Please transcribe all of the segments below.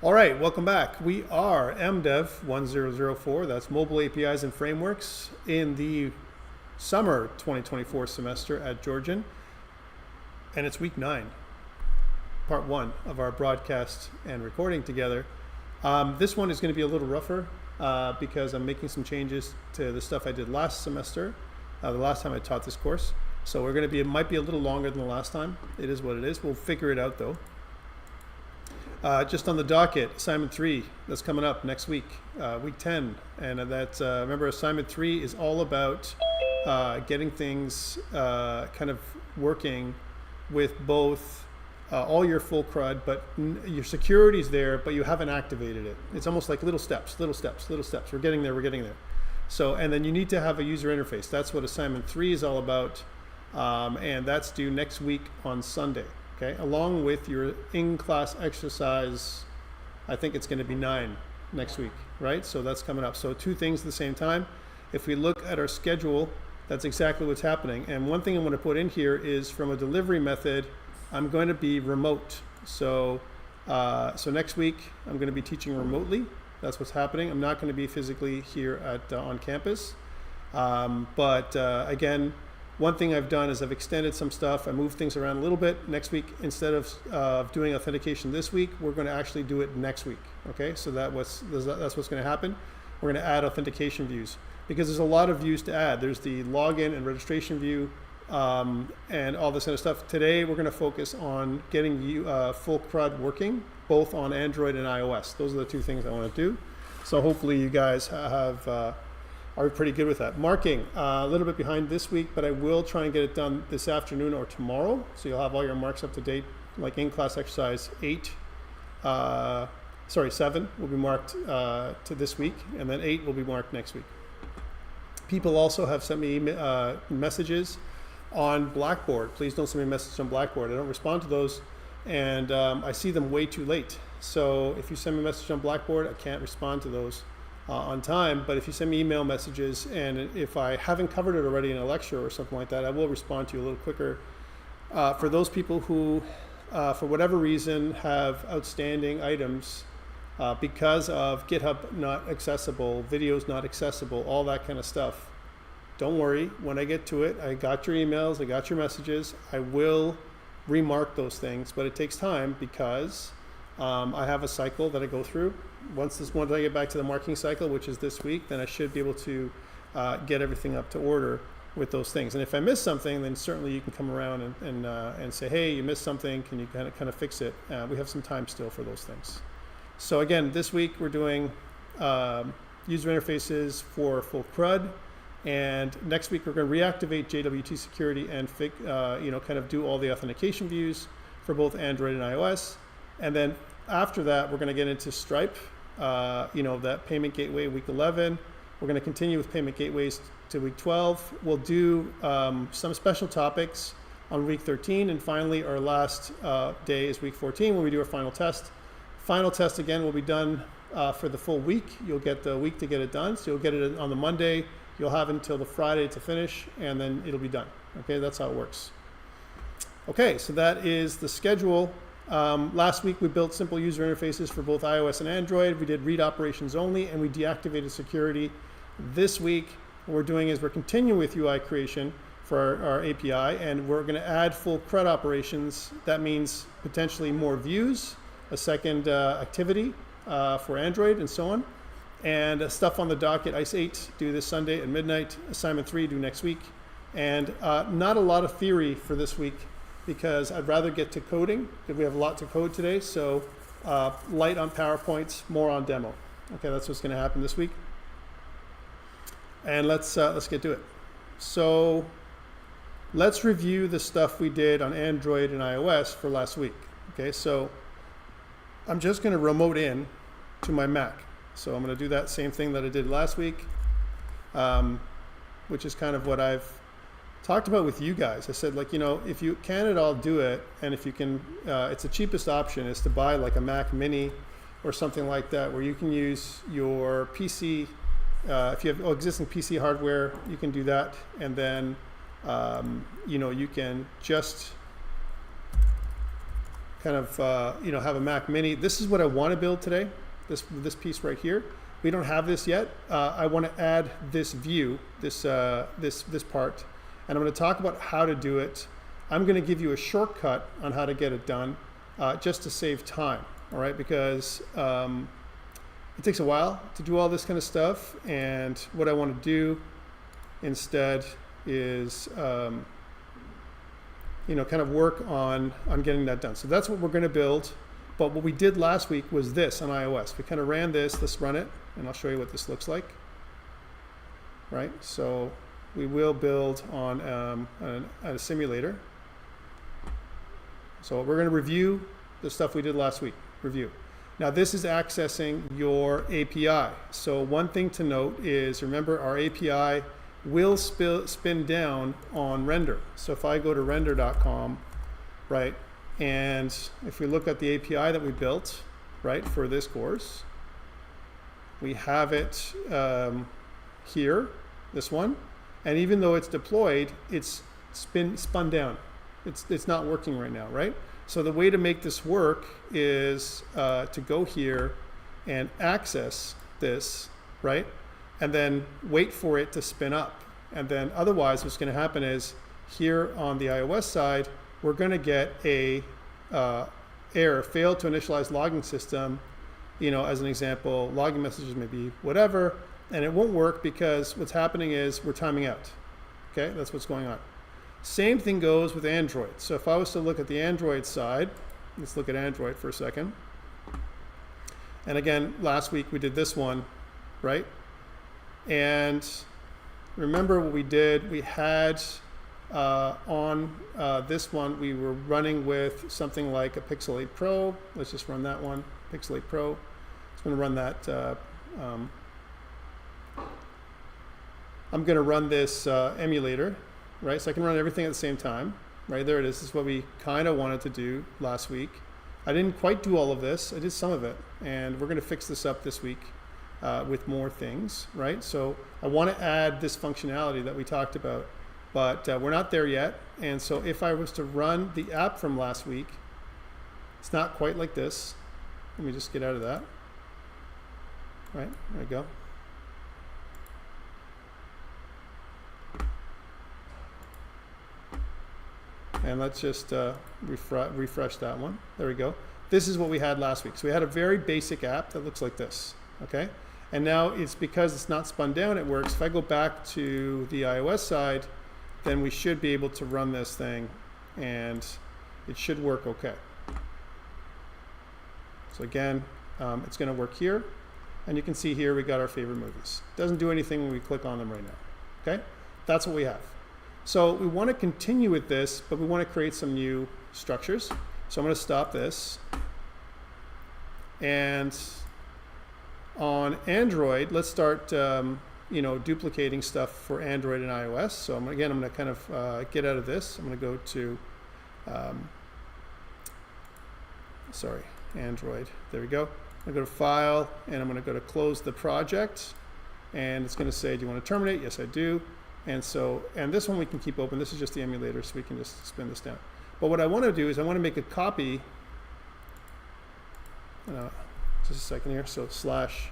All right, welcome back. We are MDEV1004, that's Mobile APIs and Frameworks, in the summer 2024 semester at Georgian. And it's week 9, part 1 of our broadcast and recording together. This one is going to be a little rougher because I'm making some changes to the stuff I did last semester, the last time I taught this course. So we're going to be, it might be a little longer than the last time. It is what it is. We'll figure it out though. Just on the docket, assignment 3, that's coming up next week, week 10. And that's, remember, assignment 3 is all about getting things kind of working with both all your full CRUD, but your security's there, but you haven't activated it. It's almost like little steps, little steps, little steps. We're getting there, we're getting there. So, and then you need to have a user interface. That's what assignment 3 is all about. And that's due next week on Sunday. Okay, along with your in-class exercise, I think it's going to be 9 next week, right? So that's coming up. So 2 things at the same time. If we look at our schedule, that's exactly what's happening. And one thing I want to put in here is from a delivery method, I'm going to be remote. So, so next week, I'm going to be teaching remotely. That's what's happening. I'm not going to be physically here at on campus. Again, one thing I've done is I've extended some stuff. I moved things around a little bit. Next week, instead of doing authentication this week, we're going to actually do it next week. Okay, so that's what's going to happen. We're going to add authentication views because there's a lot of views to add. There's the login and registration view and all this kind of stuff. Today, we're going to focus on getting you full CRUD working, both on Android and iOS. Those are the 2 things I want to do. So hopefully you guys are pretty good with that. Marking, a little bit behind this week, but I will try and get it done this afternoon or tomorrow. So you'll have all your marks up to date, like in-class exercise 7 will be marked to this week, and then 8 will be marked next week. People also have sent me messages on Blackboard. Please don't send me messages on Blackboard. I don't respond to those, and I see them way too late. So if you send me a message on Blackboard, I can't respond to those on time, but if you send me email messages and if I haven't covered it already in a lecture or something like that, I will respond to you a little quicker. For those people who, for whatever reason, have outstanding items because of GitHub not accessible, videos not accessible, all that kind of stuff, don't worry. When I get to it, I got your emails, I got your messages. I will remark those things, but it takes time because I have a cycle that I go through. Once I get back to the marking cycle, which is this week, then I should be able to get everything up to order with those things. And if I miss something, then certainly you can come around and say, hey, you missed something. Can you kind of fix it? We have some time still for those things. So again, this week we're doing user interfaces for full CRUD. And next week we're going to reactivate JWT security and kind of do all the authentication views for both Android and iOS. And then after that, we're going to get into Stripe, that payment gateway week 11. We're going to continue with payment gateways to week 12. We'll do some special topics on week 13. And finally, our last day is week 14 when we do our final test. Final test, again, will be done for the full week. You'll get the week to get it done. So you'll get it on the Monday. You'll have until the Friday to finish, and then it'll be done. Okay, that's how it works. Okay, so that is the schedule. Last week we built simple user interfaces for both iOS and Android. We did read operations only, and we deactivated security. This week what we're doing is we're continuing with UI creation for our API, and we're going to add full CRUD operations. That means potentially more views, a second activity for Android, and so on. And stuff on the docket, ICE 8 due this Sunday at midnight, assignment 3 due next week. And not a lot of theory for this week, because I'd rather get to coding, because we have a lot to code today. So light on PowerPoints, more on demo. Okay, that's what's going to happen this week. And let's get to it. So let's review the stuff we did on Android and iOS for last week. Okay, so I'm just going to remote in to my Mac. So I'm going to do that same thing that I did last week, which is kind of what I've talked about with you guys. I said, if you can at all, do it. And if you can, it's the cheapest option is to buy like a Mac Mini or something like that, where you can use your PC. If you have existing PC hardware, you can do that. And then, you can just kind of, have a Mac Mini. This is what I want to build today, this piece right here. We don't have this yet. I want to add this view, this part, and I'm going to talk about how to do it. I'm going to give you a shortcut on how to get it done, just to save time, all right? Because it takes a while to do all this kind of stuff, and what I want to do instead is, kind of work on getting that done. So that's what we're going to build. But what we did last week was this on iOS. We kind of ran this. Let's run it, and I'll show you what this looks like. Right? So we will build on a simulator. So we're going to review the stuff we did last week. Review. Now this is accessing your API. So one thing to note is, remember, our API will spin down on render. So if I go to render.com, right, and if we look at the API that we built, right, for this course, we have it here, this one, and even though it's deployed, it's spun down. It's not working right now, right? So the way to make this work is to go here and access this, right, and then wait for it to spin up. And then otherwise what's going to happen is, here on the iOS side, we're going to get a error, failed to initialize logging system, as an example, logging messages may be whatever, and it won't work because what's happening is we're timing out. Okay, that's what's going on. Same thing goes with Android. So if I was to look at the Android side, let's look at Android for a second. And again, last week we did this one, right? And remember what we did, we had on this one, we were running with something like a Pixel 8 Pro. Let's just run that one, Pixel 8 Pro. It's going to run that. I'm going to run this emulator, right? So I can run everything at the same time, right? There it is. This is what we kind of wanted to do last week. I didn't quite do all of this. I did some of it, and we're going to fix this up this week with more things, right? So I want to add this functionality that we talked about, but we're not there yet. And so if I was to run the app from last week, it's not quite like this. Let me just get out of that. Right, there we go. And let's just refresh that one. There we go. This is what we had last week. So we had a very basic app that looks like this, okay? And now it's because it's not spun down, it works. If I go back to the iOS side, then we should be able to run this thing and it should work okay. So again, it's going to work here. And you can see here we got our favorite movies. Doesn't do anything when we click on them right now, okay? That's what we have. So we want to continue with this, but we want to create some new structures. So I'm going to stop this. And on Android, let's start duplicating stuff for Android and iOS. So I'm going to kind of get out of this. I'm going to go to, Android. There we go. I'm going to go to File, and I'm going to go to Close the Project. And it's going to say, do you want to terminate? Yes, I do. And this one we can keep open. This is just the emulator, so we can just spin this down. But what I want to do is I want to make a copy. Just a second here. So slash,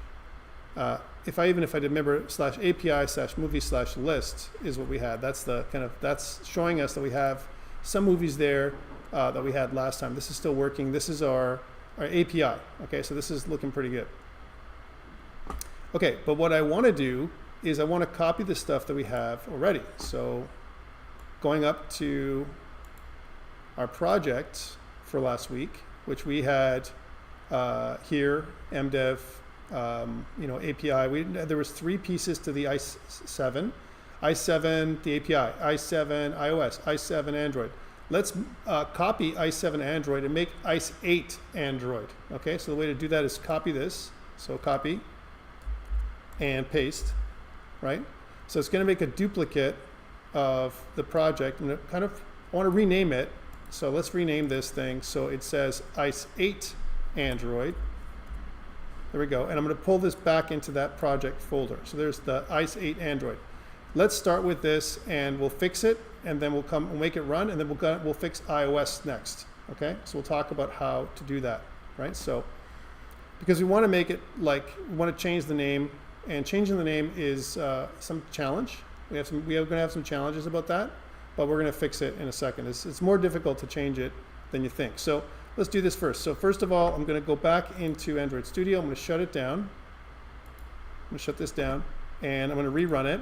if I remember, slash API slash movie slash list is what we had. That's the that's showing us that we have some movies there that we had last time. This is still working. This is our API. Okay, so this is looking pretty good. Okay, but what I want to do is I want to copy the stuff that we have already. So going up to our project for last week, which we had here, MDEV, API. There was 3 pieces to the i7, the API, i7 iOS, i7 Android. Let's copy i7 Android and make i8 Android. Okay, so the way to do that is copy this. So copy and paste. Right? So it's going to make a duplicate of the project, and I want to rename it. So let's rename this thing so it says i8 Android. There we go. And I'm going to pull this back into that project folder. So there's the i8 Android. Let's start with this and we'll fix it, and then we'll make it run, and then we'll fix iOS next. Okay, so we'll talk about how to do that, right? So, because we want to make it like, we want to change the name, and changing the name is some challenge. We are going to have some challenges about that, but we're going to fix it in a second. It's more difficult to change it than you think. So let's do this first. So first of all, I'm going to go back into Android Studio. I'm going to shut it down. I'm going to shut this down, and I'm going to rerun it.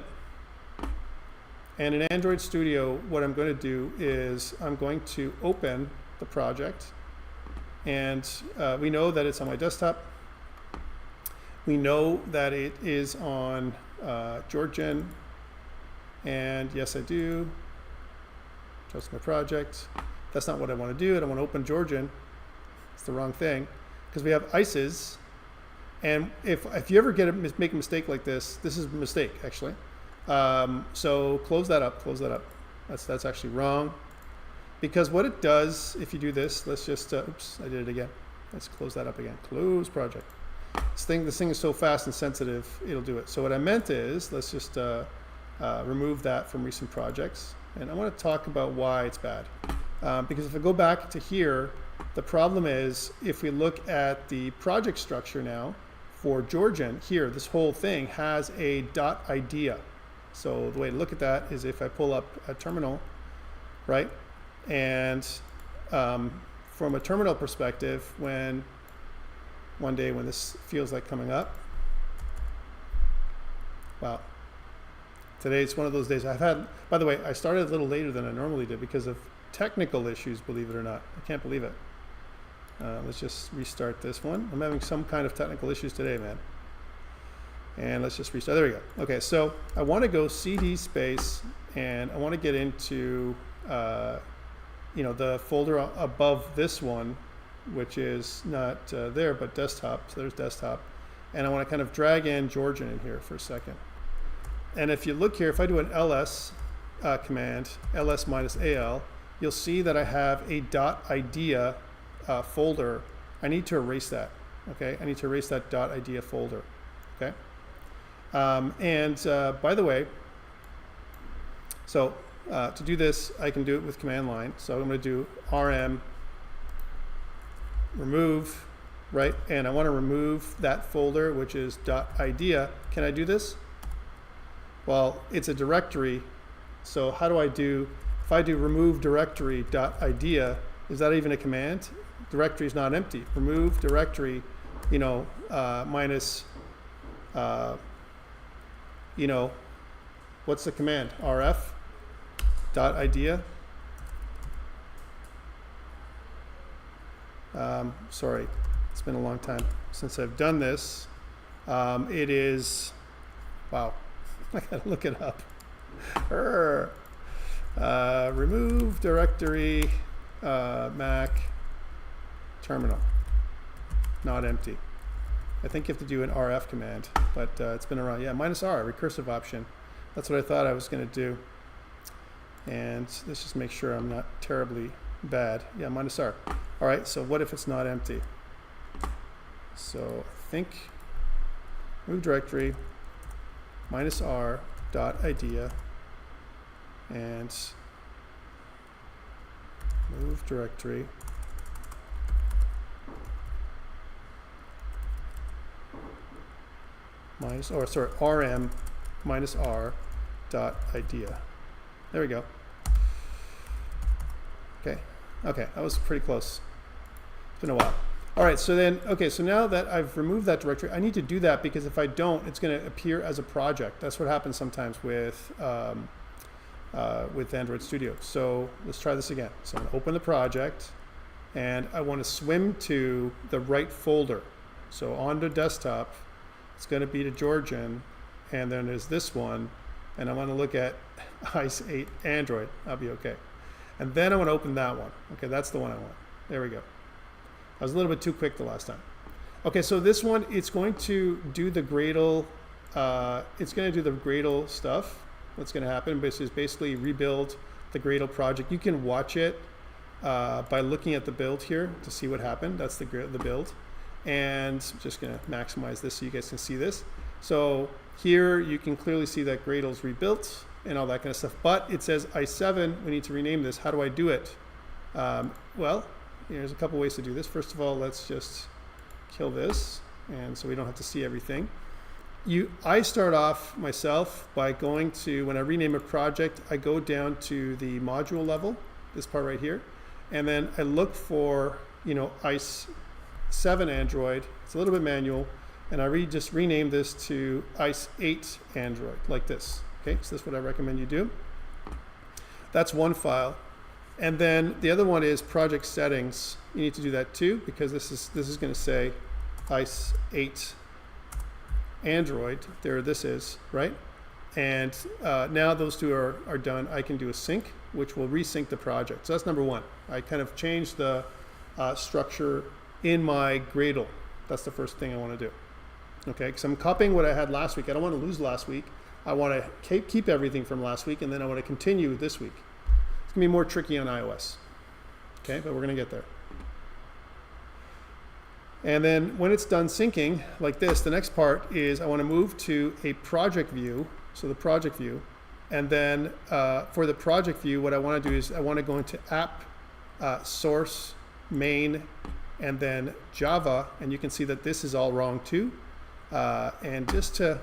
And in Android Studio, what I'm going to do is I'm going to open the project. And we know that it's on my desktop. We know that it is on Georgian. And yes, I do. Trust my project. That's not what I want to do. I don't want to open Georgian. It's the wrong thing. Because we have ICEs. And if you ever make a mistake like this, this is a mistake, actually. So close that up. Close that up. That's actually wrong. Because what it does, if you do this, let's just, oops, I did it again. Let's close that up again. Close project. This thing is so fast and sensitive, it'll do it. So what I meant is, let's just remove that from recent projects. And I want to talk about why it's bad. Because if I go back to here, the problem is, if we look at the project structure now for Georgian, here, this whole thing has a .idea. So the way to look at that is if I pull up a terminal, right? And from a terminal perspective, one day when this feels like coming up, wow. Today it's one of those days I've had, by the way, I started a little later than I normally did because of technical issues, believe it or not. I can't believe it. Let's just restart this one. I'm having some kind of technical issues today, man. And let's just restart. There we go. Okay, so I want to go CD space, and I want to get into the folder above this one, which is not there, but desktop. So there's desktop. And I want to kind of drag in Georgian in here for a second. And if you look here, if I do an ls command, ls -al, you'll see that I have a .idea folder. I need to erase that. Okay, I need to erase that .idea folder. Okay. By the way, so to do this, I can do it with command line. So I'm going to do rm remove, right? And I want to remove that folder, which is .idea. Can I do this? Well, it's a directory. So how do I do, if I do remove directory .idea, is that even a command? Directory is not empty. Remove directory, minus, what's the command? rf .idea. Sorry, it's been a long time since I've done this. It is, wow, I gotta look it up. Remove directory, Mac, terminal, not empty. I think you have to do an rf command, but it's been around. Yeah, -r, recursive option. That's what I thought I was going to do. And let's just make sure I'm not terribly bad. Yeah, -r. All right, so what if it's not empty? So I think move directory, -r .idea, and move directory. rm -r .idea. There we go. Okay, that was pretty close. It's been a while. All right, so then, okay, so now that I've removed that directory, I need to do that because if I don't, it's going to appear as a project. That's what happens sometimes with Android Studio. So let's try this again. So I'm going to open the project, and I want to swim to the right folder. So on the desktop, it's going to be to Georgian, and then there's this one, and I want to look at ICE 8 Android. I'll be okay. And then I want to open that one. Okay, that's the one I want. There we go. I was a little bit too quick the last time. Okay, so this one, it's going to do the Gradle. It's going to do the Gradle stuff. What's going to happen is basically rebuild the Gradle project. You can watch it by looking at the build here to see what happened. That's the build. And I'm just going to maximize this so you guys can see this. So here you can clearly see that Gradle's rebuilt and all that kind of stuff. But it says i7, we need to rename this. How do I do it? Well, There's a couple ways to do this. First of all, let's just kill this, and so we don't have to see everything. I start off myself by going to, when I rename a project, I go down to the module level, this part right here, and then I look for, ICE 7 Android. It's a little bit manual, and I just rename this to ICE 8 Android, like this. Okay, so this is what I recommend you do. That's one file. And then the other one is project settings. You need to do that too, because this is going to say ICE 8 Android. There this is, right? And now those two are done. I can do a sync, which will resync the project. So that's number one. I kind of changed the structure in my Gradle. That's the first thing I want to do. Okay, because I'm copying what I had last week. I don't want to lose last week. I want to keep everything from last week, and then I want to continue this week. It's going to be more tricky on iOS. Okay, but we're going to get there. And then when it's done syncing, like this, the next part is I want to move to a project view, so the project view. And then for the project view, what I want to do is I want to go into app, source, main, and then Java. And you can see that this is all wrong too. And just to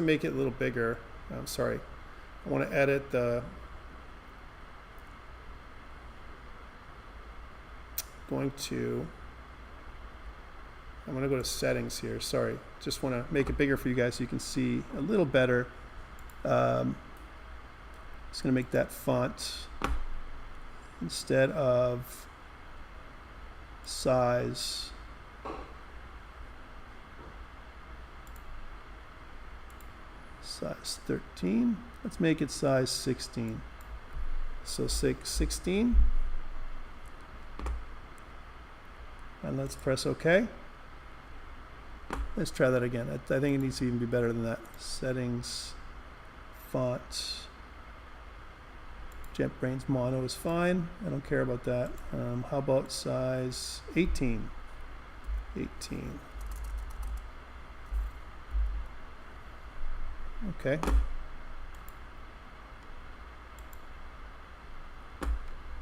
make it a little bigger, I'm sorry, I want to edit the, I'm going to go to settings here. Sorry, just want to make it bigger for you guys so you can see a little better. Just going to make that font instead of size. Size 13. Let's make it size 16. So 16. And let's press OK. Let's try that again. I think it needs to even be better than that. Settings, font, JetBrains mono is fine. I don't care about that. How about size 18? 18. Okay.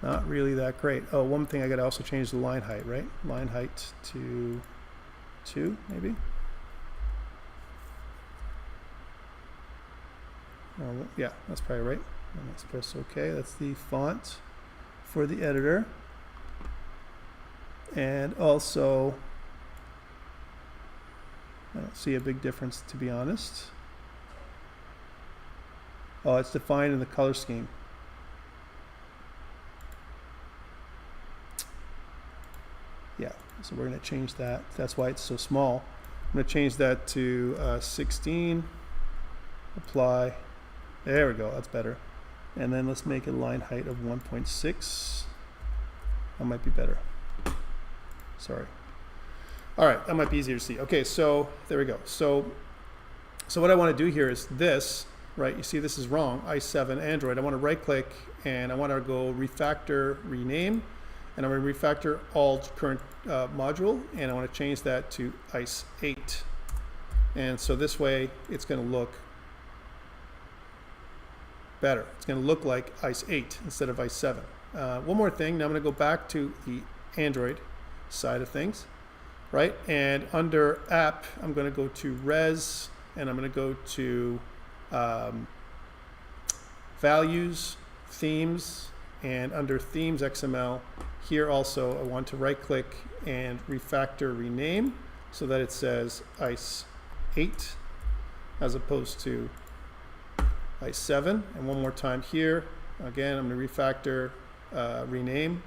Not really that great. Oh, one thing I got to also change the line height, right? Line height to 2, maybe. Oh, yeah, that's probably right. And let's press OK. That's the font for the editor. And also, I don't see a big difference, to be honest. Oh, it's defined in the color scheme. Yeah, so we're going to change that. That's why it's so small. I'm going to change that to 16. Apply. There we go. That's better. And then let's make a line height of 1.6. That might be better. Sorry. All right, that might be easier to see. Okay, so there we go. So what I want to do here is this, right? You see this is wrong, ICE 7 Android. I want to right click and I want to go refactor, rename, and I'm going to refactor all current module, and I want to change that to ICE 8. And so this way it's going to look better. It's going to look like ICE 8 instead of ICE 7. One more thing. Now I'm going to go back to the Android side of things, right? And under app, I'm going to go to res, and I'm going to go to values, themes, and under themes XML, here also I want to right click and refactor rename so that it says ICE 8 as opposed to ICE 7. And one more time here, again, I'm going to refactor rename,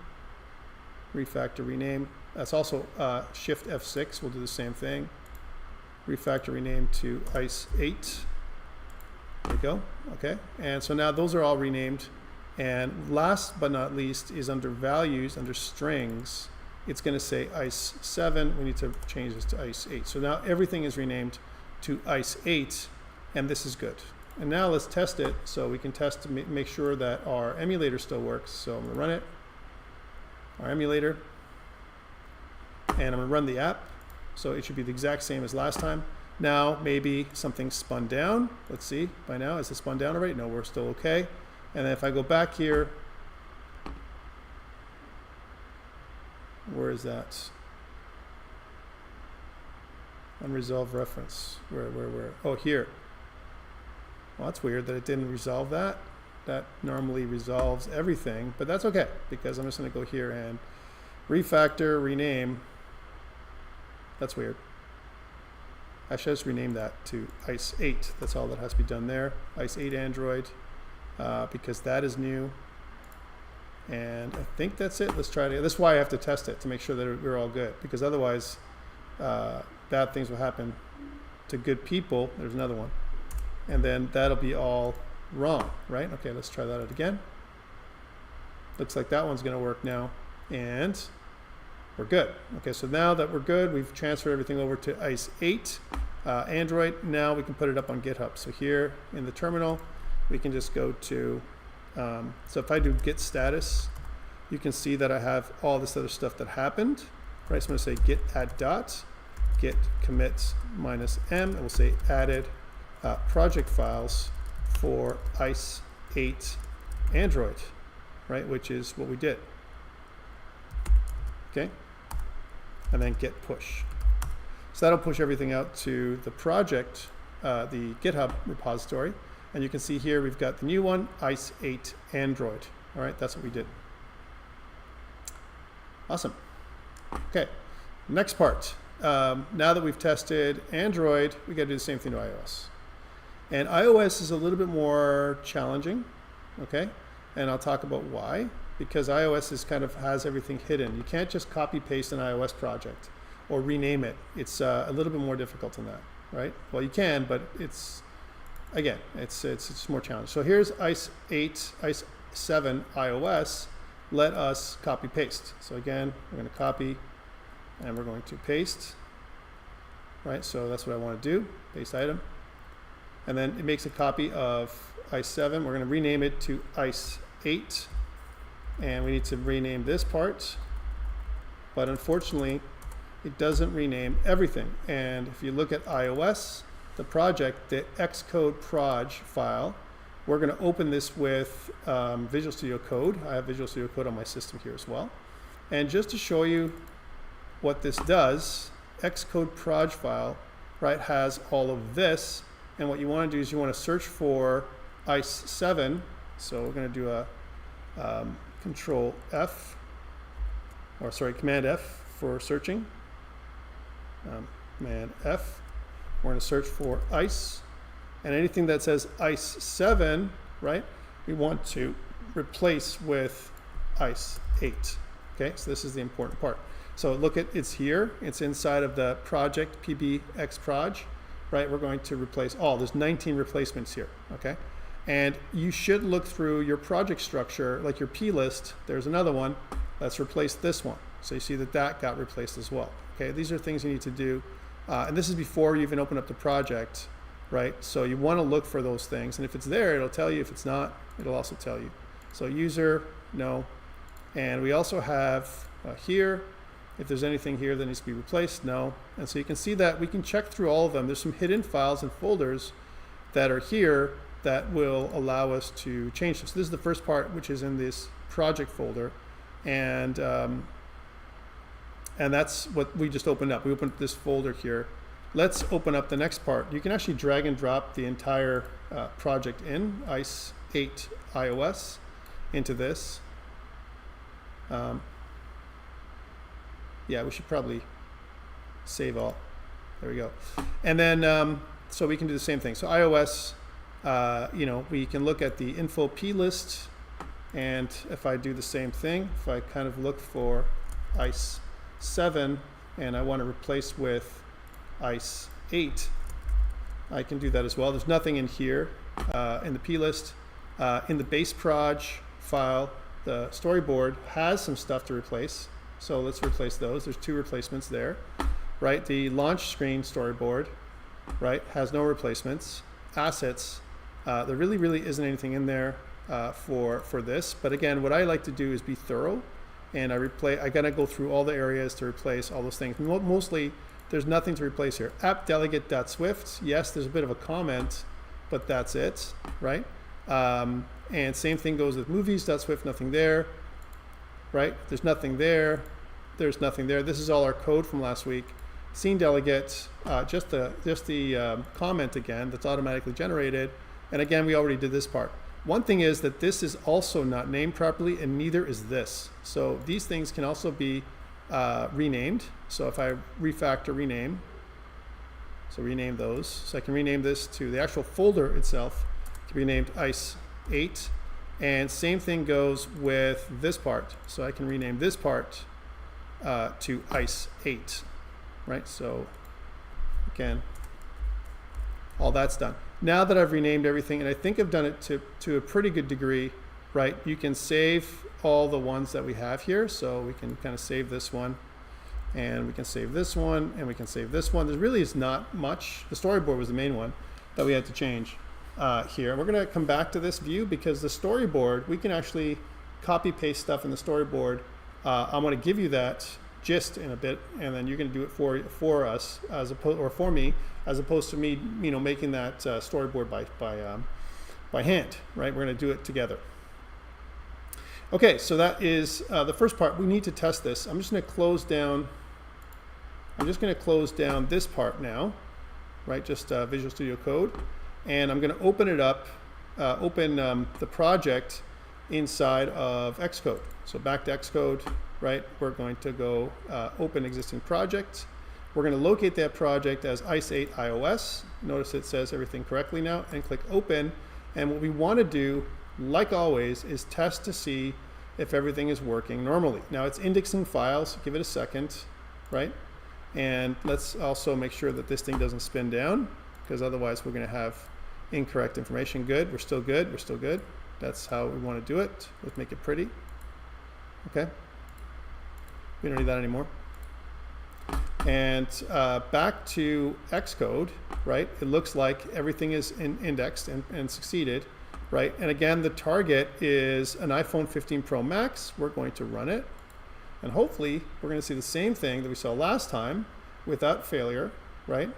refactor rename. That's also Shift F6 will do the same thing. Refactor rename to ICE 8. There we go. Okay. And so now those are all renamed. And last but not least is under values, under strings, it's going to say ICE 7. We need to change this to ICE 8. So now everything is renamed to ICE 8, and this is good. And now let's test it so we can test to make sure that our emulator still works. So I'm going to run it, our emulator, and I'm going to run the app. So it should be the exact same as last time. Now maybe something spun down. Let's see by now. Is it spun down already? No, we're still okay. And then if I go back here, Where is that? Unresolved reference. Where? Oh, here. Well, that's weird that it didn't resolve that. That normally resolves everything, but that's okay because I'm just going to go here and refactor, rename. That's weird. I should just rename that to ICE 8. That's all that has to be done there. ICE 8 Android, because that is new. And I think that's it. Let's try it. That's why I have to test it to make sure that we're all good, because otherwise bad things will happen to good people. There's another one. And then that'll be all wrong, right? Okay, let's try that out again. Looks like that one's going to work now. And we're good. Okay, so now that we're good, we've transferred everything over to ICE 8 Android. Now we can put it up on GitHub. So here in the terminal, we can just go to, so if I do git status, you can see that I have all this other stuff that happened, right? So I'm going to say git add dot, git commit -m, and we'll say added project files for ICE 8 Android, right? Which is what we did. Okay, and then git push. So that'll push everything out to the project, the GitHub repository. And you can see here we've got the new one, ICE 8 Android. All right, that's what we did. Awesome. Okay, next part. Now that we've tested Android, we got to do the same thing to iOS. And iOS is a little bit more challenging, okay? And I'll talk about why. Because iOS is kind of has everything hidden. You can't just copy paste an iOS project or rename it. It's a little bit more difficult than that, right? Well, you can, but it's, again, it's more challenging. So here's ICE 8, ICE 7 iOS. Let us copy paste. So again, we're going to copy and we're going to paste, right? So that's what I want to do, paste item. And then it makes a copy of ICE 7. We're going to rename it to ICE 8. And we need to rename this part, but unfortunately it doesn't rename everything. And if you look at iOS, the project, the Xcode proj file, we're going to open this with Visual Studio Code. I have Visual Studio Code on my system here as well. And just to show you what this does, Xcode proj file, right, has all of this. And what you want to do is you want to search for ICE 7. So we're going to do a Control F, or sorry, Command F for searching. Command F. We're going to search for ICE, and anything that says ICE 7, right, we want to replace with ICE 8. Okay, so this is the important part. So look at, it's here, it's inside of the project pbxproj, right? We're going to replace all, there's 19 replacements here, okay? And you should look through your project structure, like your P list. There's another one. Let's replace this one. So you see that that got replaced as well. Okay, these are things you need to do. And this is before you even open up the project, right? So you want to look for those things. And if it's there, it'll tell you. If it's not, it'll also tell you. So user, no. And we also have here, if there's anything here that needs to be replaced, no. And so you can see that we can check through all of them. There's some hidden files and folders that are here that will allow us to change them. So this is the first part, which is in this project folder, and that's what we just opened up. We opened this folder here. Let's open up the next part. You can actually drag and drop the entire project in ICE 8 iOS into this. Yeah, we should probably save all. There we go. And then so we can do the same thing. So iOS. You know, we can look at the info P list, and if I do the same thing, if I kind of look for ICE 7 and I want to replace with ICE 8, I can do that as well. There's nothing in here in the P list. In the base proj file, the storyboard has some stuff to replace, so let's replace those. There's 2 replacements there, right? The launch screen storyboard, right, has no replacements. Assets, there really isn't anything in there for this. But again, what I like to do is be thorough, and I gotta go through all the areas to replace all those things. Mostly, there's nothing to replace here. App delegate.swift, yes, there's a bit of a comment, but that's it, right? And same thing goes with movies.swift, nothing there, right? There's nothing there. there's nothing there. This is all our code from last week. Scene delegate, just the comment again that's automatically generated. And again, we already did this part. One thing is that this is also not named properly, and neither is this. So these things can also be renamed. So if I refactor rename, so rename those. So I can rename this to the actual folder itself to be named ICE8. And same thing goes with this part. So I can rename this part to ICE8, right? So again, all that's done. Now that I've renamed everything, and I think I've done it to a pretty good degree, right? You can save all the ones that we have here. So we can kind of save this one, and we can save this one, and we can save this one. There really is not much. The storyboard was the main one that we had to change here. We're going to come back to this view because the storyboard, we can actually copy paste stuff in the storyboard. I'm going to give you that gist in a bit, and then you're going to do it for us as opposed, or for me, as opposed to me, making that storyboard by hand, right? We're going to do it together. Okay, so that is the first part. We need to test this. I'm just going to close down. I'm just going to close down this part now, right? Just Visual Studio Code, and I'm going to open it up, open the project inside of Xcode. So back to Xcode, right? We're going to go open existing project. We're going to locate that project as ICE8 iOS. Notice it says everything correctly now, and click open. And what we want to do, like always, is test to see if everything is working normally. Now it's indexing files, give it a second, right? And let's also make sure that this thing doesn't spin down, because otherwise we're going to have incorrect information. Good, we're still good, we're still good. That's how we want to do it. Let's make it pretty. Okay. We don't need that anymore. And back to Xcode, right? It looks like everything is indexed and succeeded, right? And again, the target is an iPhone 15 Pro Max. We're going to run it. And hopefully, we're going to see the same thing that we saw last time without failure, right?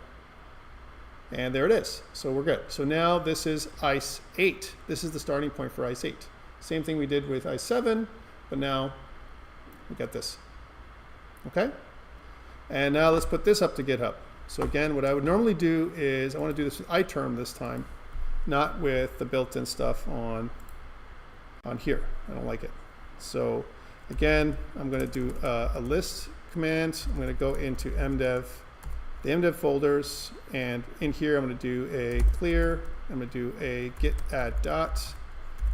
And there it is. So we're good. So now this is ICE8. This is the starting point for ICE8. Same thing we did with ICE7, but now we got this. Okay? And now let's put this up to GitHub. So again, what I would normally do is I want to do this with iTerm this time, not with the built-in stuff on here. I don't like it. So again, I'm going to do a list command. I'm going to go into MDEV, the MDEV folders, and in here I'm going to do a clear. I'm going to do a git add dot,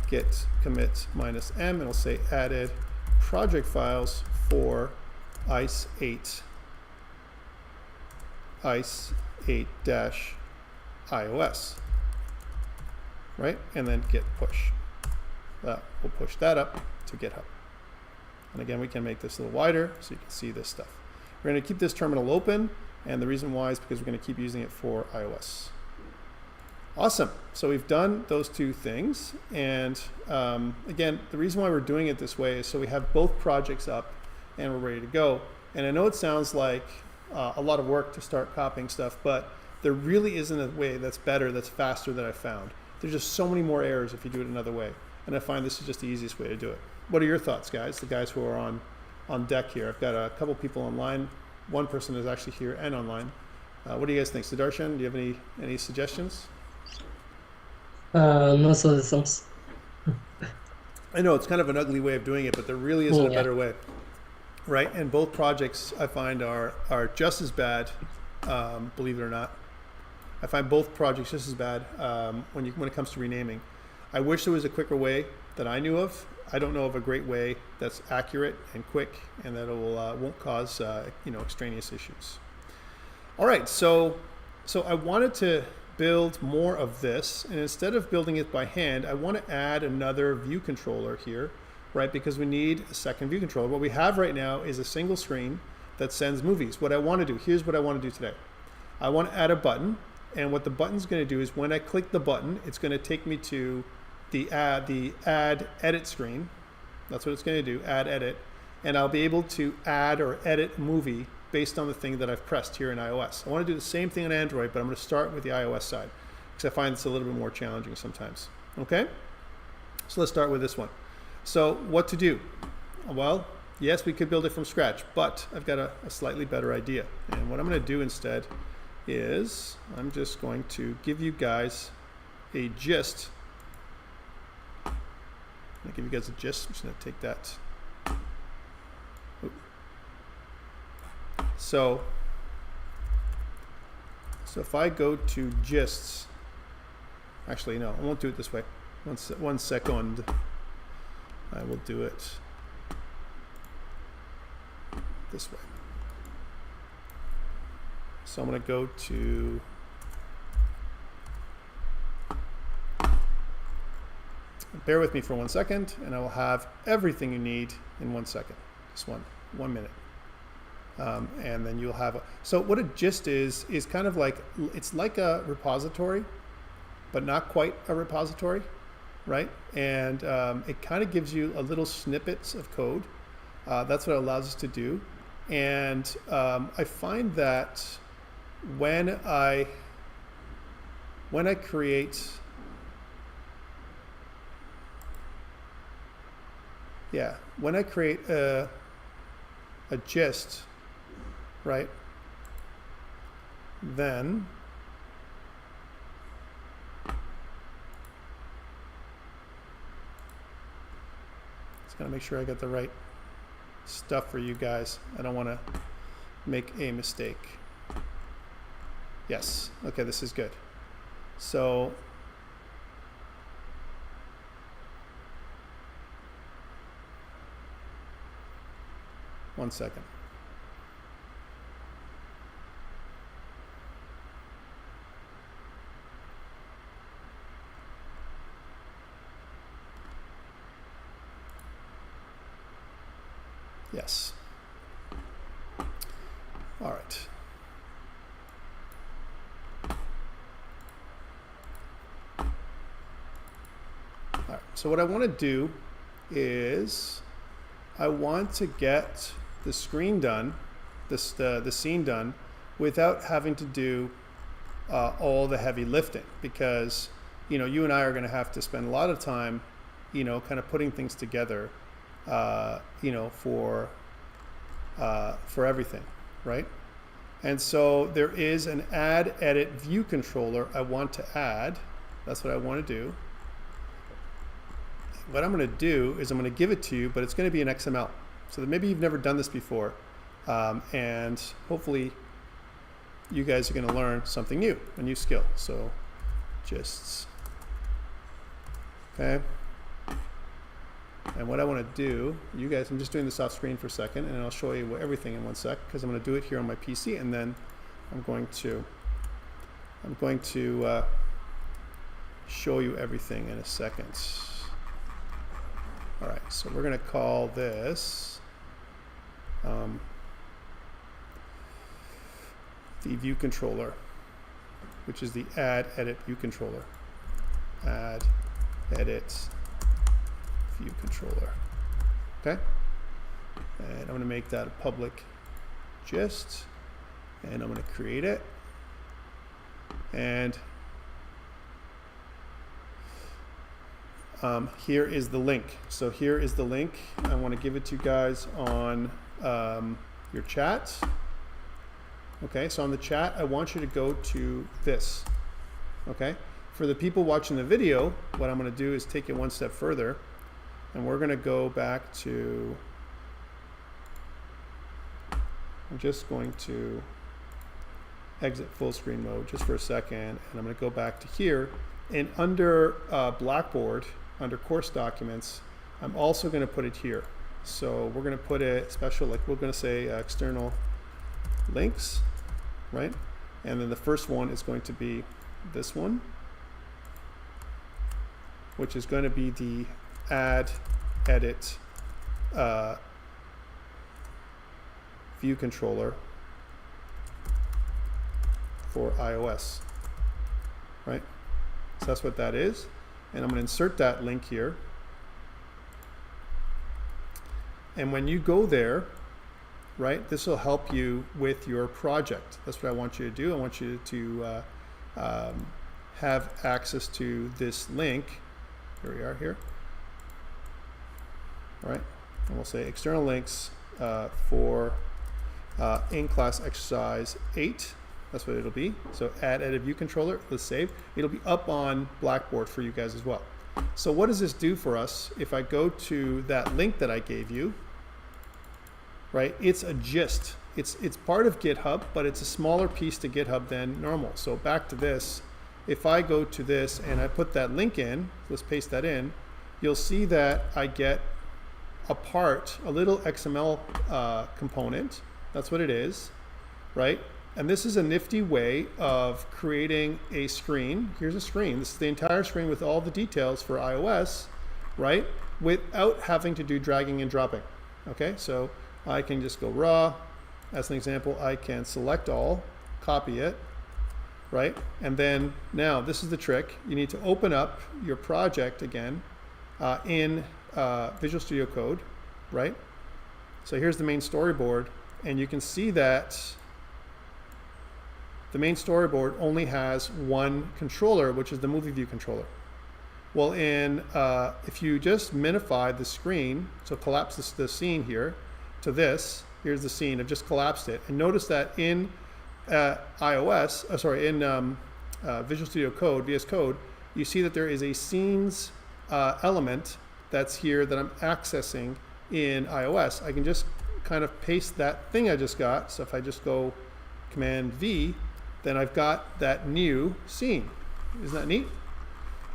git commit -m, and it'll say added project files for ICE8. ICE8-iOS, right? And then git push. We'll push that up to GitHub. And again, we can make this a little wider so you can see this stuff. We're going to keep this terminal open, and the reason why is because we're going to keep using it for iOS. Awesome. So we've done those two things. And again, the reason why we're doing it this way is so we have both projects up and we're ready to go. And I know it sounds like a lot of work to start copying stuff, but there really isn't a way that's better, that's faster that I found. There's just so many more errors if you do it another way. And I find this is just the easiest way to do it. What are your thoughts, guys? The guys who are on deck here. I've got a couple people online. One person is actually here and online. What do you guys think? Sudarshan, do you have any suggestions? No suggestions. I know it's kind of an ugly way of doing it, but there really isn't a better way. Right, and both projects I find are just as bad, believe it or not. I find both projects just as bad when it comes to renaming. I wish there was a quicker way that I knew of. I don't know of a great way that's accurate and quick and that won't cause extraneous issues. All right, so I wanted to build more of this, and instead of building it by hand, I want to add another view controller here. Right, because we need a second view controller. What we have right now is a single screen that sends movies. What I want to do, here's what I want to do today. I want to add a button, and what the button's going to do is when I click the button, it's going to take me to the add edit screen. That's what it's going to do, add edit, and I'll be able to add or edit a movie based on the thing that I've pressed here in iOS. I want to do the same thing on Android, but I'm going to start with the iOS side because I find it's a little bit more challenging sometimes. Okay, so let's start with this one. So what to do? Well, Yes, we could build it from scratch, but I've got a slightly better idea. And what I'm going to do instead is I'm just going to give you guys a gist. I'm going to give you guys a gist. I'm just going to take that. Oop. So if I go to gists, actually no, I won't do it this way. 1 second. I will do it this way. So I'm going to go to bear with me for 1 second, and I will have everything you need in 1 second. Just one minute. And then you'll have so what a gist is kind of like, it's like a repository, but not quite a repository, right? And it kind of gives you a little snippets of code. That's what it allows us to do. And I find that when I create, when I create a gist, right, then just gotta make sure I get the right stuff for you guys. I don't want to make a mistake. Yes, okay, this is good. So one second. Yes. All right. All right. So what I want to do is I want to get the screen done, the scene done, without having to do all the heavy lifting, because you and I are going to have to spend a lot of time, kind of putting things together. For everything, right? And so there is an add edit view controller I want to add. That's what I want to do. What I'm going to do is I'm going to give it to you, but it's going to be an XML. So that maybe you've never done this before, and hopefully you guys are going to learn something new, a new skill. So gists, okay? And what I want to do, you guys, I'm just doing this off screen for a second, and I'll show you everything in 1 sec, because I'm going to do it here on my PC, and then I'm going to show you everything in a second. All right, so we're going to call this the view controller, which is the add edit view controller. Add edit view controller. Okay, and I'm going to make that a public gist, and I'm going to create it, and here is the link. So here is the link. I want to give it to you guys on your chat. Okay, so on the chat, I want you to go to this. Okay, for the people watching the video, what I'm going to do is take it one step further, and we're going to go back to, I'm just going to exit full screen mode just for a second, and I'm going to go back to here, and under Blackboard, under course documents, I'm also going to put it here. So we're going to put a special, like we're going to say external links, right? And then the first one is going to be this one, which is going to be the add edit view controller for iOS, right? So that's what that is. And I'm going to insert that link here. And when you go there, right, this will help you with your project. That's what I want you to do. I want you to have access to this link. Here we are here. All right. and we'll say external links for in-class exercise 8. That's what it'll be. So add edit view controller, let's save. It'll be up on Blackboard for you guys as well. So what does this do for us? If I go to that link that I gave you, right, it's a gist. It's part of GitHub, but it's a smaller piece to GitHub than normal. So back to this, if I go to this and I put that link in, let's paste that in, you'll see that I get a little XML component. That's what it is, right? And this is a nifty way of creating a screen. Here's a screen. This is the entire screen with all the details for iOS, right? Without having to do dragging and dropping. Okay, so I can just go raw. As an example, I can select all, copy it, right? And then now this is the trick. You need to open up your project again in Visual Studio Code, right? So here's the main storyboard, and you can see that the main storyboard only has one controller, which is the movie view controller. Well, if you just minify the screen, so collapse the scene here to this, here's the scene, I've just collapsed it. And notice that in Visual Studio Code, VS Code, you see that there is a scenes element that's here that I'm accessing in iOS. I can just kind of paste that thing I just got. So if I just go Command V, then I've got that new scene. Isn't that neat?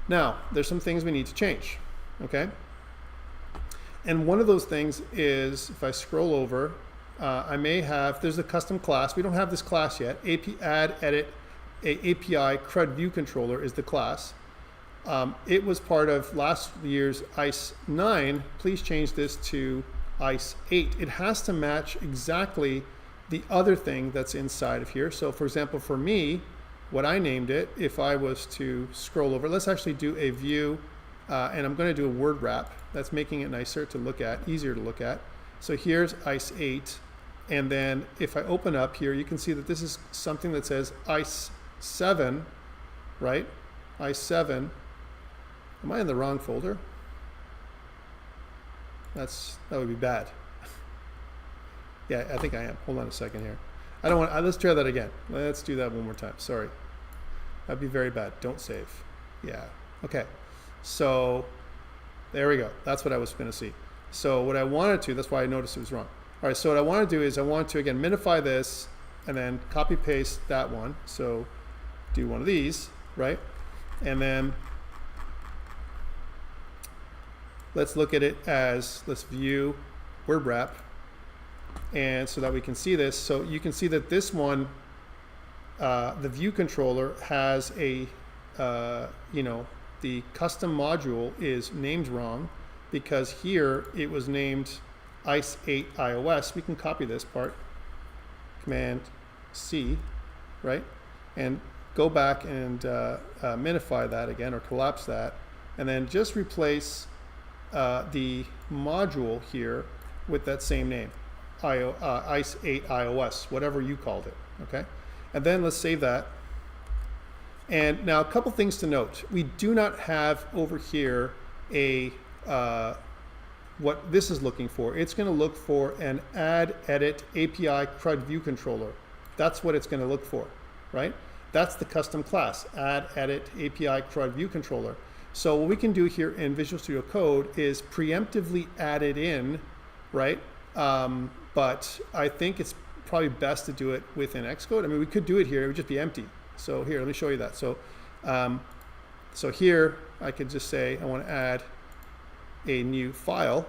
Now, there's some things we need to change, okay? And one of those things is, if I scroll over, I may have, there's a custom class. We don't have this class yet. Add, edit, API CRUD view controller is the class. It was part of last year's ICE 9. Please change this to ICE 8. It has to match exactly the other thing that's inside of here. So for example, for me, what I named it, if I was to scroll over, let's actually do a view, and I'm going to do a word wrap. That's making it nicer to look at, easier to look at. So here's ICE 8, and then if I open up here, you can see that this is something that says ICE 7, right? ICE 7. Am I in the wrong folder? That would be bad. Yeah, I think I am. Hold on a second here. I don't want, let's try that again. Let's do that one more time. Sorry. That'd be very bad. Don't save. Yeah. Okay. So there we go. That's what I was going to see. So what I wanted to, that's why I noticed it was wrong. All right. So what I want to do is I want to, again, minify this and then copy paste that one. So do one of these, right? And then let's look at it as, let's view word wrap. And so that we can see this. So you can see that this one, the view controller has a, the custom module is named wrong because here it was named ICE 8 iOS. We can copy this part, Command C, right? And go back and minify that again or collapse that. And then just replace the module here with that same name. ICE 8 iOS, whatever you called it, okay? And then let's save that. And now a couple things to note. We do not have over here a, what this is looking for. It's gonna look for an add, edit, API CRUD view controller. That's what it's gonna look for, right? That's the custom class, add, edit, API CRUD view controller. So what we can do here in Visual Studio Code is preemptively add it in, right? But I think it's probably best to do it within Xcode. I mean, we could do it here, it would just be empty. So here, let me show you that. So, so here, I could just say, I want to add a new file.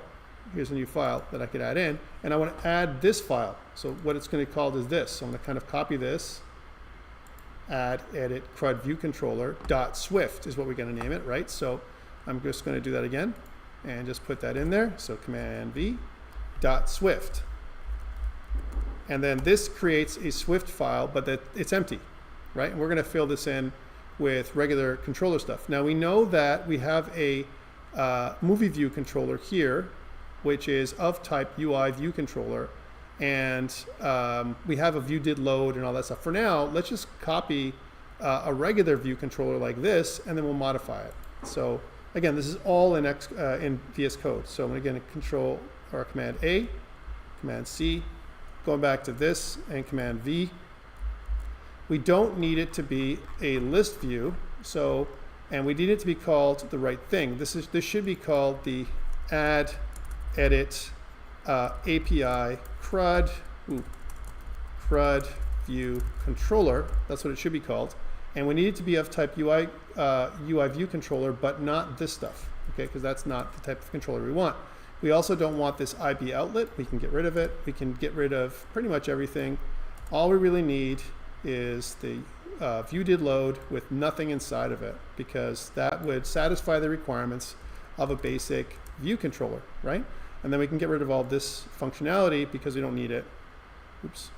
Here's a new file that I could add in, and I want to add this file. So what it's going to be called is this. So I'm going to kind of copy this, add, edit, CRUD view controller, .swift is what we're going to name it, right? So I'm just going to do that again, and just put that in there. So Command V, .swift. And then this creates a Swift file, but that it's empty, right? And we're going to fill this in with regular controller stuff. Now we know that we have a movie view controller here, which is of type UI view controller, and we have a view did load and all that stuff. For now, let's just copy a regular view controller like this, and then we'll modify it. So again, this is all in VS Code. So I'm going to Control or Command A, Command C, going back to this, and Command V. We don't need it to be a list view, so, and we need it to be called the right thing. This should be called the add edit API CRUD view controller. That's what it should be called. And we need it to be of type UI view controller, but not this stuff, okay? Because that's not the type of controller we want. We also don't want this IB outlet. We can get rid of it. We can get rid of pretty much everything. All we really need is the view did load with nothing inside of it, because that would satisfy the requirements of a basic view controller, right? And then we can get rid of all this functionality because we don't need it. Oops.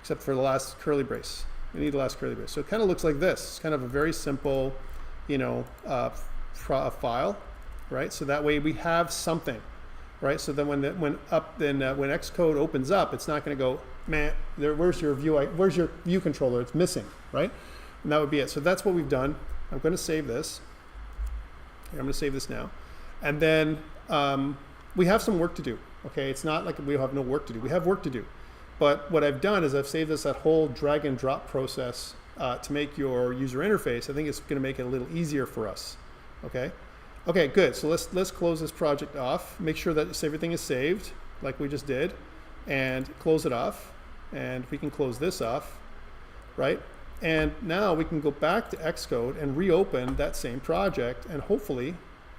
Except for the last curly brace. We need the last curly brace. So it kind of looks like this. It's kind of a very simple, you know, file, right? So that way we have something, right? So then when Xcode opens up, it's not going to go, man, where's your view controller? It's missing, right? And that would be it. So that's what we've done. I'm going to save this. Here, I'm going to save this now. And then we have some work to do. Okay, it's not like we have no work to do. We have work to do. But what I've done is I've saved this that whole drag and drop process to make your user interface. I think it's going to make it a little easier for us. Okay. Okay, good. So let's close this project off. Make sure that everything is saved, like we just did, and close it off. And we can close this off, right? And now we can go back to Xcode and reopen that same project, and hopefully,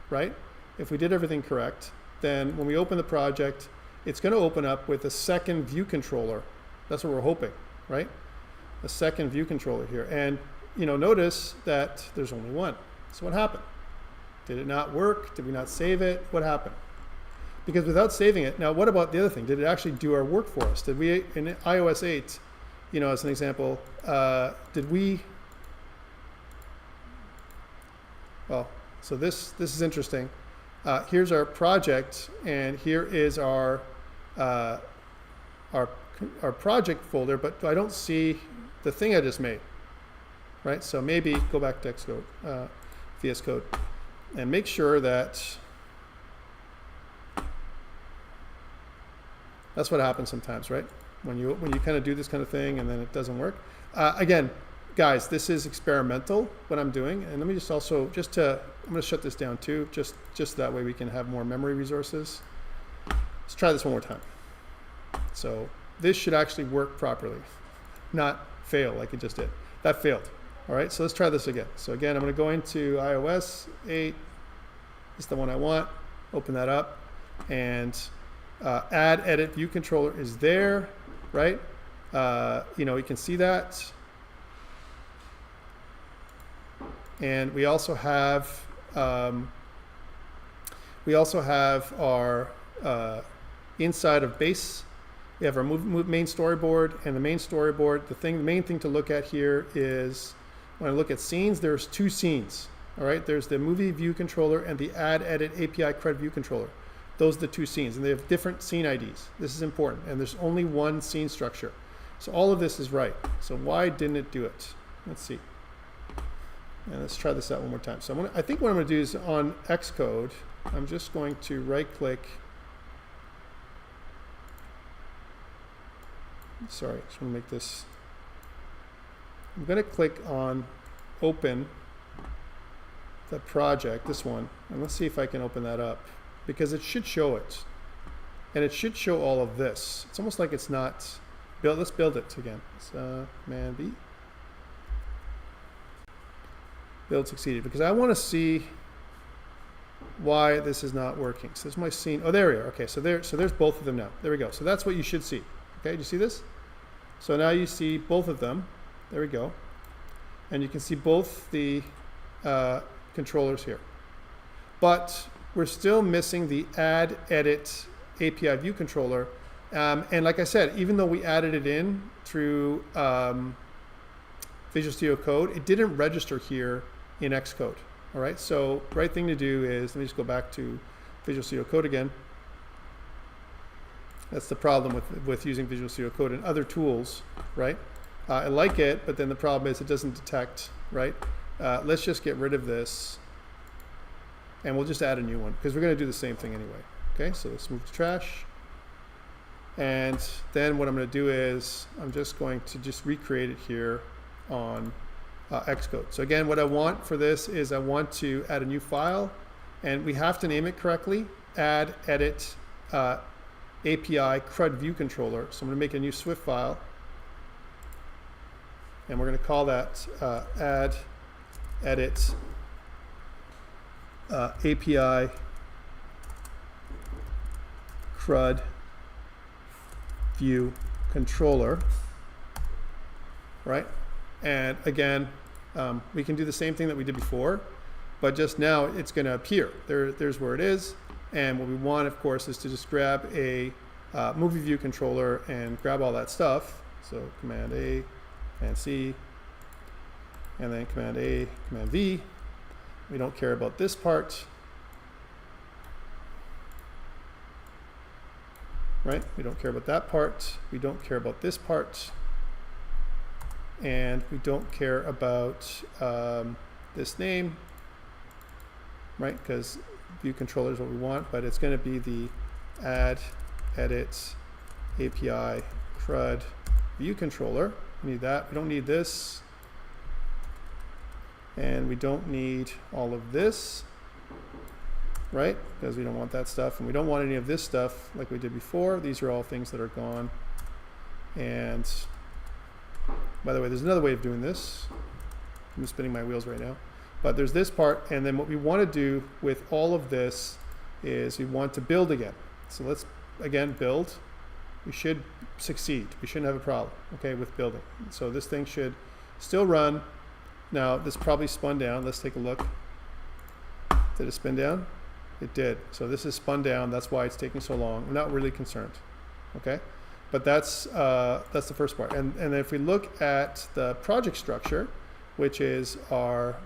right, if we did everything correct, then when we open the project, it's going to open up with a second view controller. That's what we're hoping, right? A second view controller here. And, you know, notice that there's only one. So what happened? Did it not work? Did we not save it? What happened? Because without saving it, now what about the other thing? Did it actually do our work for us? Did we, in iOS 8, you know, as an example, did we, well, so this is interesting. Here's our project, and here is our project folder, but I don't see the thing I just made, right? So maybe go back to Xcode, VS Code, and make sure that that's what happens sometimes, right? When you kind of do this kind of thing and then it doesn't work. Again, guys, this is experimental, what I'm doing. And let me just also, I'm going to shut this down too, just that way we can have more memory resources. Let's try this one more time. So this should actually work properly, not fail like it just did. That failed. All right, so let's try this again. So again, I'm going to go into iOS 8. This is the one I want. Open that up. And add edit view controller is there, right? You know, you can see that. And we also have our inside of base. We have our main storyboard, and the main storyboard. The main thing to look at here is when I look at scenes. There's two scenes. All right, there's the movie view controller and the add edit API CRUD view controller. Those are the two scenes, and they have different scene IDs. This is important, and there's only one scene structure. So all of this is right. So why didn't it do it? Let's see. And let's try this out one more time. So I think what I'm going to do is on Xcode, I'm just going to right-click. Sorry, just want to make this. I'm going to click on Open the project, this one, and let's see if I can open that up, because it should show it. And it should show all of this. It's almost like it's not built. Let's build it again. Command B. Build succeeded, because I want to see why this is not working. So this is my scene. Oh, there we are. Okay, so there's both of them now. There we go. So that's what you should see. Okay, do you see this? So now you see both of them. There we go. And you can see both the controllers here. But we're still missing the add edit API view controller. And like I said, even though we added it in through Visual Studio Code, it didn't register here in Xcode. All right, so the right thing to do is, let me just go back to Visual Studio Code again. That's the problem with using Visual Studio Code and other tools, right? I like it, but then the problem is it doesn't detect, right? Let's just get rid of this, and we'll just add a new one, because we're going to do the same thing anyway. Okay, so let's move to trash. And then what I'm going to do is I'm just going to just recreate it here on Xcode. So again, what I want for this is I want to add a new file, and we have to name it correctly. Add, edit, API, CRUD view controller. So I'm going to make a new Swift file, and we're going to call that add, edit, API, CRUD view controller, right? And again, we can do the same thing that we did before, but just now it's going to appear. There's where it is. And what we want, of course, is to just grab a movie view controller and grab all that stuff. So Command A, Command C, and then Command A, Command V. We don't care about this part. Right? We don't care about that part. We don't care about this part. And we don't care about this name, right? Because view controller is what we want, but it's going to be the add, edit, API, CRUD view controller. We need that. We don't need this. And we don't need all of this, right? Because we don't want that stuff, and we don't want any of this stuff like we did before. These are all things that are gone. And by the way, there's another way of doing this. I'm spinning my wheels right now. But there's this part, and then what we want to do with all of this is we want to build again. So let's, again, build. We should succeed. We shouldn't have a problem, okay, with building. So this thing should still run. Now, this probably spun down. Let's take a look. Did it spin down? It did. So this is spun down. That's why it's taking so long. I'm not really concerned, okay? But that's the first part. And if we look at the project structure, which is our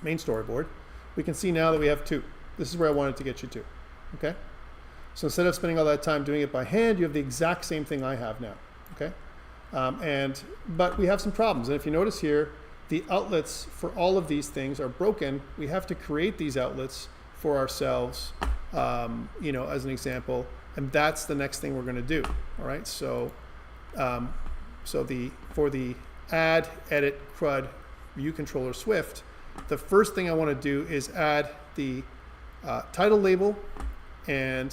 main storyboard, we can see now that we have two. This is where I wanted to get you to, okay? So instead of spending all that time doing it by hand, you have the exact same thing I have now, okay? But we have some problems. And if you notice here, the outlets for all of these things are broken. We have to create these outlets for ourselves, you know, as an example. And that's the next thing we're going to do. All right. So, for the add, edit, CRUD view controller Swift, the first thing I want to do is add the title label, and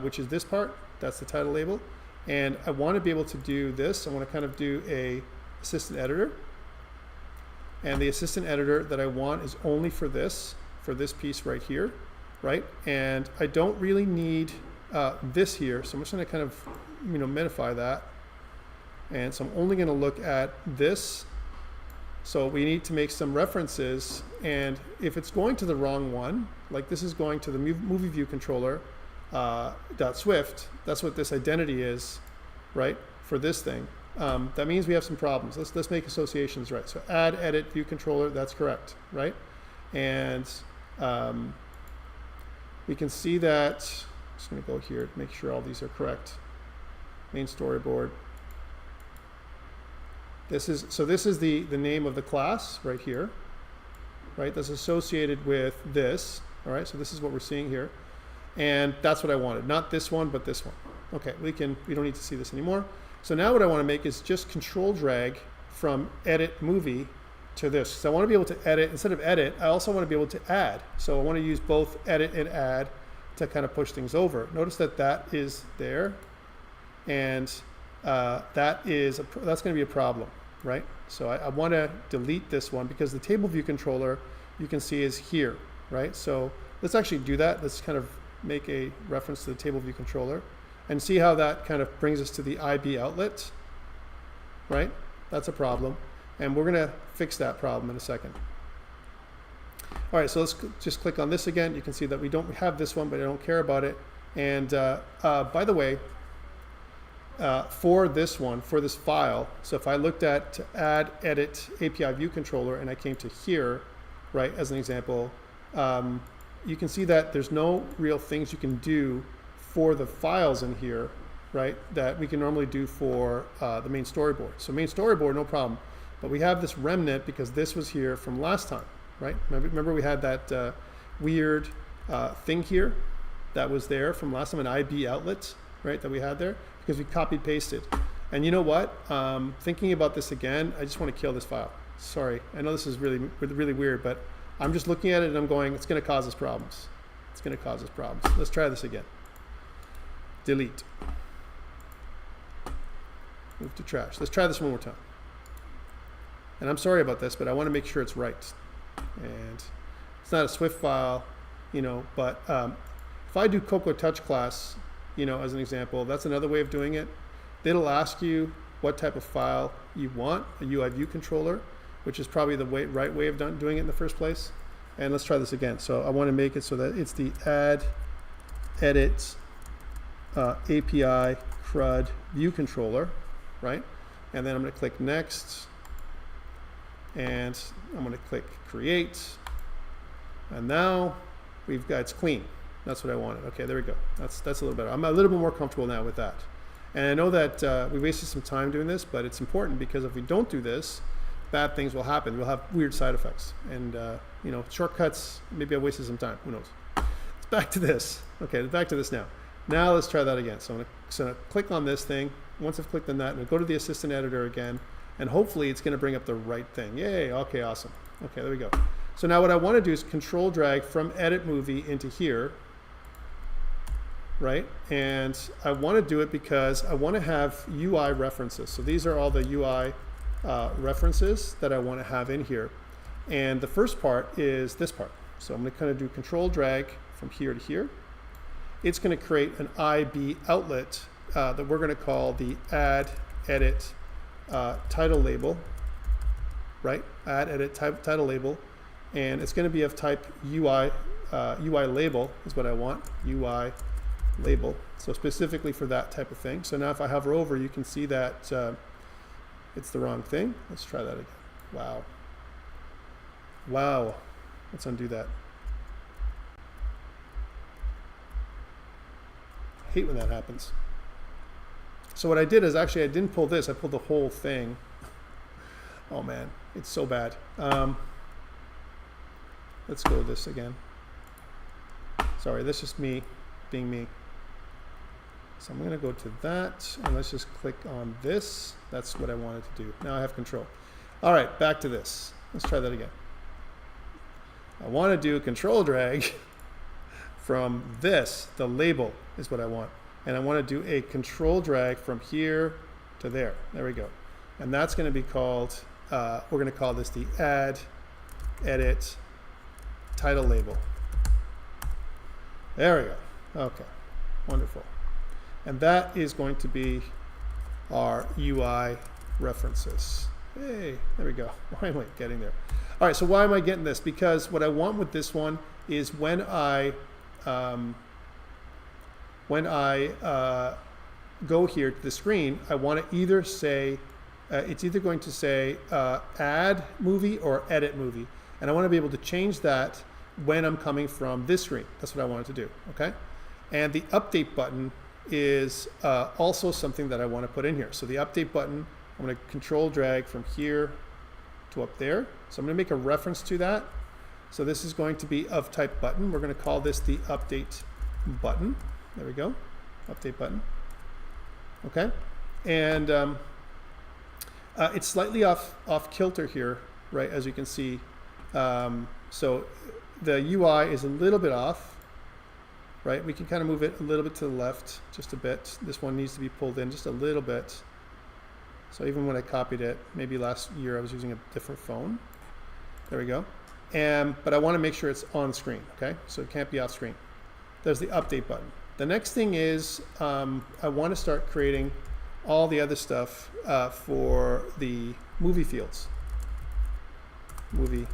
which is this part. That's the title label. And I want to be able to do this. I want to kind of do a assistant editor. And the assistant editor that I want is only for this piece right here, right? And I don't really need this here, so I'm just going to kind of, you know, minify that. And so I'm only going to look at this. So we need to make some references, and if it's going to the wrong one, like this is going to the movie view controller .swift, that's what this identity is, right, for this thing. That means we have some problems. Let's make associations right. So add, edit, view controller, that's correct, right? And we can see that, I'm just going to go here to make sure all these are correct. Main storyboard. This is the name of the class right here, right? That's associated with this, all right? So this is what we're seeing here. And that's what I wanted. Not this one, but this one. Okay, we don't need to see this anymore. So now what I want to make is just control drag from edit movie to this. So I want to be able to edit, instead of edit, I also want to be able to add. So I want to use both edit and add to kind of push things over. Notice that that is there, and that's going to be a problem, right? So I want to delete this one because the table view controller, you can see, is here, right? So let's actually do that. Let's kind of make a reference to the table view controller and see how that kind of brings us to the IB outlet, right? That's a problem. And we're going to fix that problem in a second. All right, so let's just click on this again. You can see that we don't have this one, but I don't care about it. And by the way, for this one, for this file, so if I looked at to add, edit, API view controller, and I came to here, right, as an example, you can see that there's no real things you can do for the files in here, right, that we can normally do for the main storyboard. So main storyboard, no problem. But we have this remnant because this was here from last time, right? Remember we had that weird thing here that was there from last time, an IB outlet, right, that we had there, because we copied pasted. And you know what? Thinking about this again, I just want to kill this file. Sorry, I know this is really, really weird, but I'm just looking at it and I'm going, it's going to cause us problems. It's going to cause us problems. Let's try this again. Delete. Move to trash. Let's try this one more time. And I'm sorry about this, but I want to make sure it's right. And it's not a Swift file, you know, but if I do Cocoa Touch class, you know, as an example, that's another way of doing it. It'll ask you what type of file you want, a UI view controller, which is probably the right way of doing it in the first place. And let's try this again. So I want to make it so that it's the add, edit, API, CRUD view controller, right? And then I'm going to click next. And I'm going to click create. And now we've got, it's clean. That's what I wanted. Okay, there we go. That's a little better. I'm a little bit more comfortable now with that. And I know that we wasted some time doing this, but it's important because if we don't do this, bad things will happen. We'll have weird side effects. And, you know, shortcuts, maybe I wasted some time. Who knows? It's back to this. Okay, back to this now. Now let's try that again. So I'm going to click on this thing. Once I've clicked on that, I'm going to go to the assistant editor again. And hopefully it's going to bring up the right thing. Yay. Okay, awesome. Okay, there we go. So now what I want to do is control drag from edit movie into here. Right? And I want to do it because I want to have UI references. So these are all the UI references that I want to have in here. And the first part is this part. So I'm going to kind of do control drag from here to here. It's going to create an IB outlet that we're going to call the add, edit, title label. Right? Add, edit, title label. And it's going to be of type UI label is what I want. UI label, so specifically for that type of thing. So now if I hover over, you can see that it's the wrong thing. Let's try that again. Wow. Wow. Let's undo that. I hate when that happens. So what I did is actually I didn't pull this, I pulled the whole thing. Oh man, it's so bad. Let's go with this again. Sorry, that's just me being me. So I'm going to go to that, and let's just click on this. That's what I wanted to do. Now I have control. All right, back to this. Let's try that again. I want to do control drag from this. The label is what I want. And I want to do a control drag from here to there. There we go. And that's going to be called, we're going to call this the add, edit, title label. There we go. Okay, wonderful. And that is going to be our UI references. Hey, there we go. Finally getting there. All right, so why am I getting this? Because what I want with this one is when I go here to the screen, I want to either say, it's either going to say add movie or edit movie. And I want to be able to change that when I'm coming from this screen. That's what I wanted to do, okay? And the update button is also something that I want to put in here. So the update button, I'm going to control drag from here to up there. So I'm going to make a reference to that. So this is going to be of type button. We're going to call this the update button. There we go, update button. Okay, and it's slightly off kilter here, right? As you can see, so the UI is a little bit off, right? We can kind of move it a little bit to the left, just a bit. This one needs to be pulled in just a little bit. So even when I copied it, maybe last year I was using a different phone. There we go. But I want to make sure it's on screen, okay? So it can't be off screen. There's the update button. The next thing is I want to start creating all the other stuff for the movie fields. Movie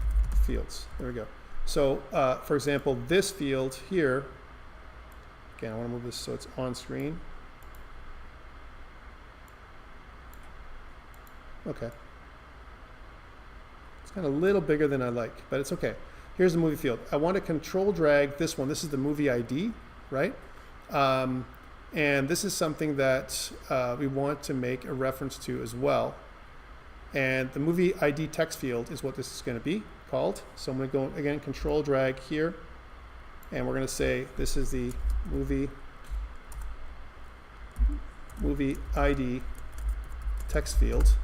fields, there we go. So for example, this field here, again, I want to move this so it's on screen. Okay. It's kind of a little bigger than I like, but it's okay. Here's the movie field. I want to control drag this one. This is the movie ID, right? And this is something that we want to make a reference to as well. And the movie ID text field is what this is going to be called. So I'm going to go again, control drag here And we're going to say this is the movie ID text field,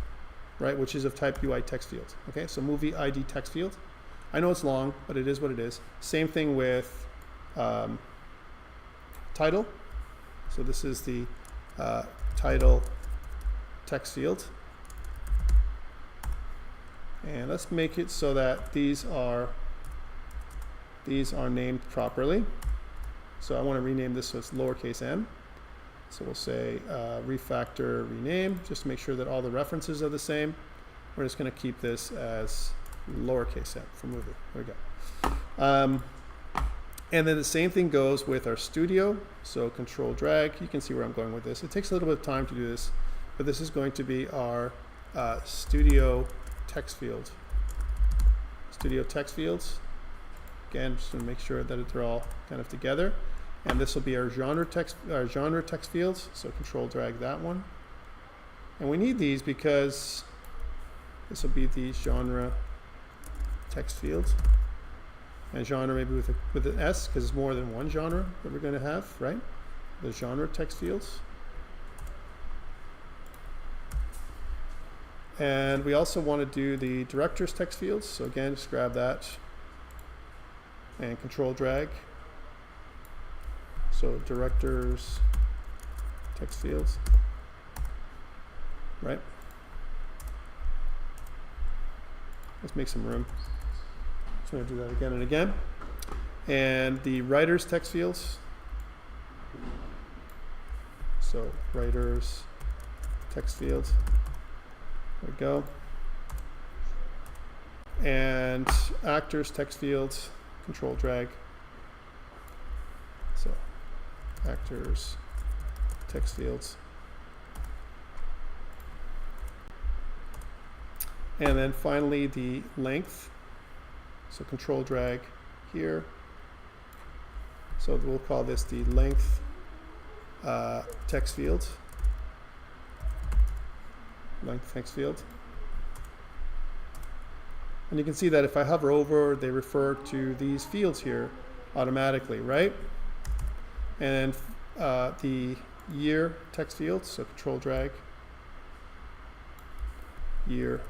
right, which is of type UI text field. Okay, so movie ID text field. I know it's long, but it is what it is. Same thing with title. So this is the title text field. And let's make it so that these are named properly. So I want to rename this so it's lowercase m. So we'll say refactor rename, just to make sure that all the references are the same. We're just going to keep this as lowercase m for movie. There we go. And then the same thing goes with our studio. So control drag. You can see where I'm going with this. It takes a little bit of time to do this, but this is going to be our studio text field. Studio text fields. Again, just to make sure that they're all kind of together. And this will be our genre text fields. So control drag that one. And we need these because this will be the genre text fields. And genre maybe with an S, because it's more than one genre that we're going to have, right? The genre text fields. And we also want to do the director's text fields. So again, just grab that and control drag. So director's text fields, right? Let's make some room. Just going to do that again and again. And the writer's text fields. So writer's text fields. There we go. And actors text fields, control drag. So actors text fields. And then finally the length. So control drag here. So we'll call this the length text field. Length text field. And you can see that if I hover over, they refer to these fields here automatically, right? And the year text field, so control drag, year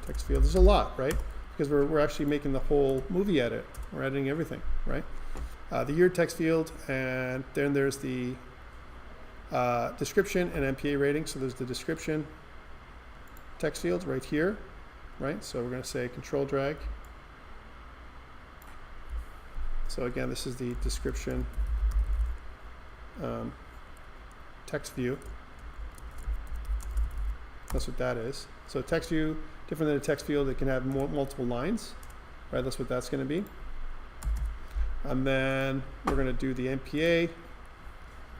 text field. There's a lot, right? Because we're actually making the whole movie edit. We're editing everything, right? The year text field, and then there's the description and MPA rating. So there's the description text field right here, right? So we're going to say control drag. So again, this is the description text view. That's what that is. So text view, different than a text field, it can have multiple lines, right? That's what that's going to be. And then we're going to do the MPA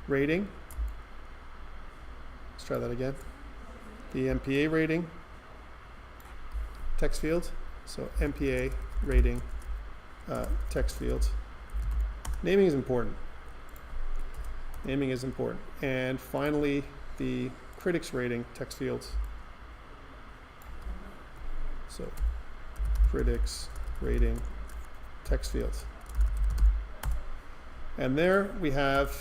rating. Let's try that again. The MPA rating text field. So MPA rating text field. Naming is important. Naming is important. And finally, the critics rating text fields. So critics rating text fields. And there we have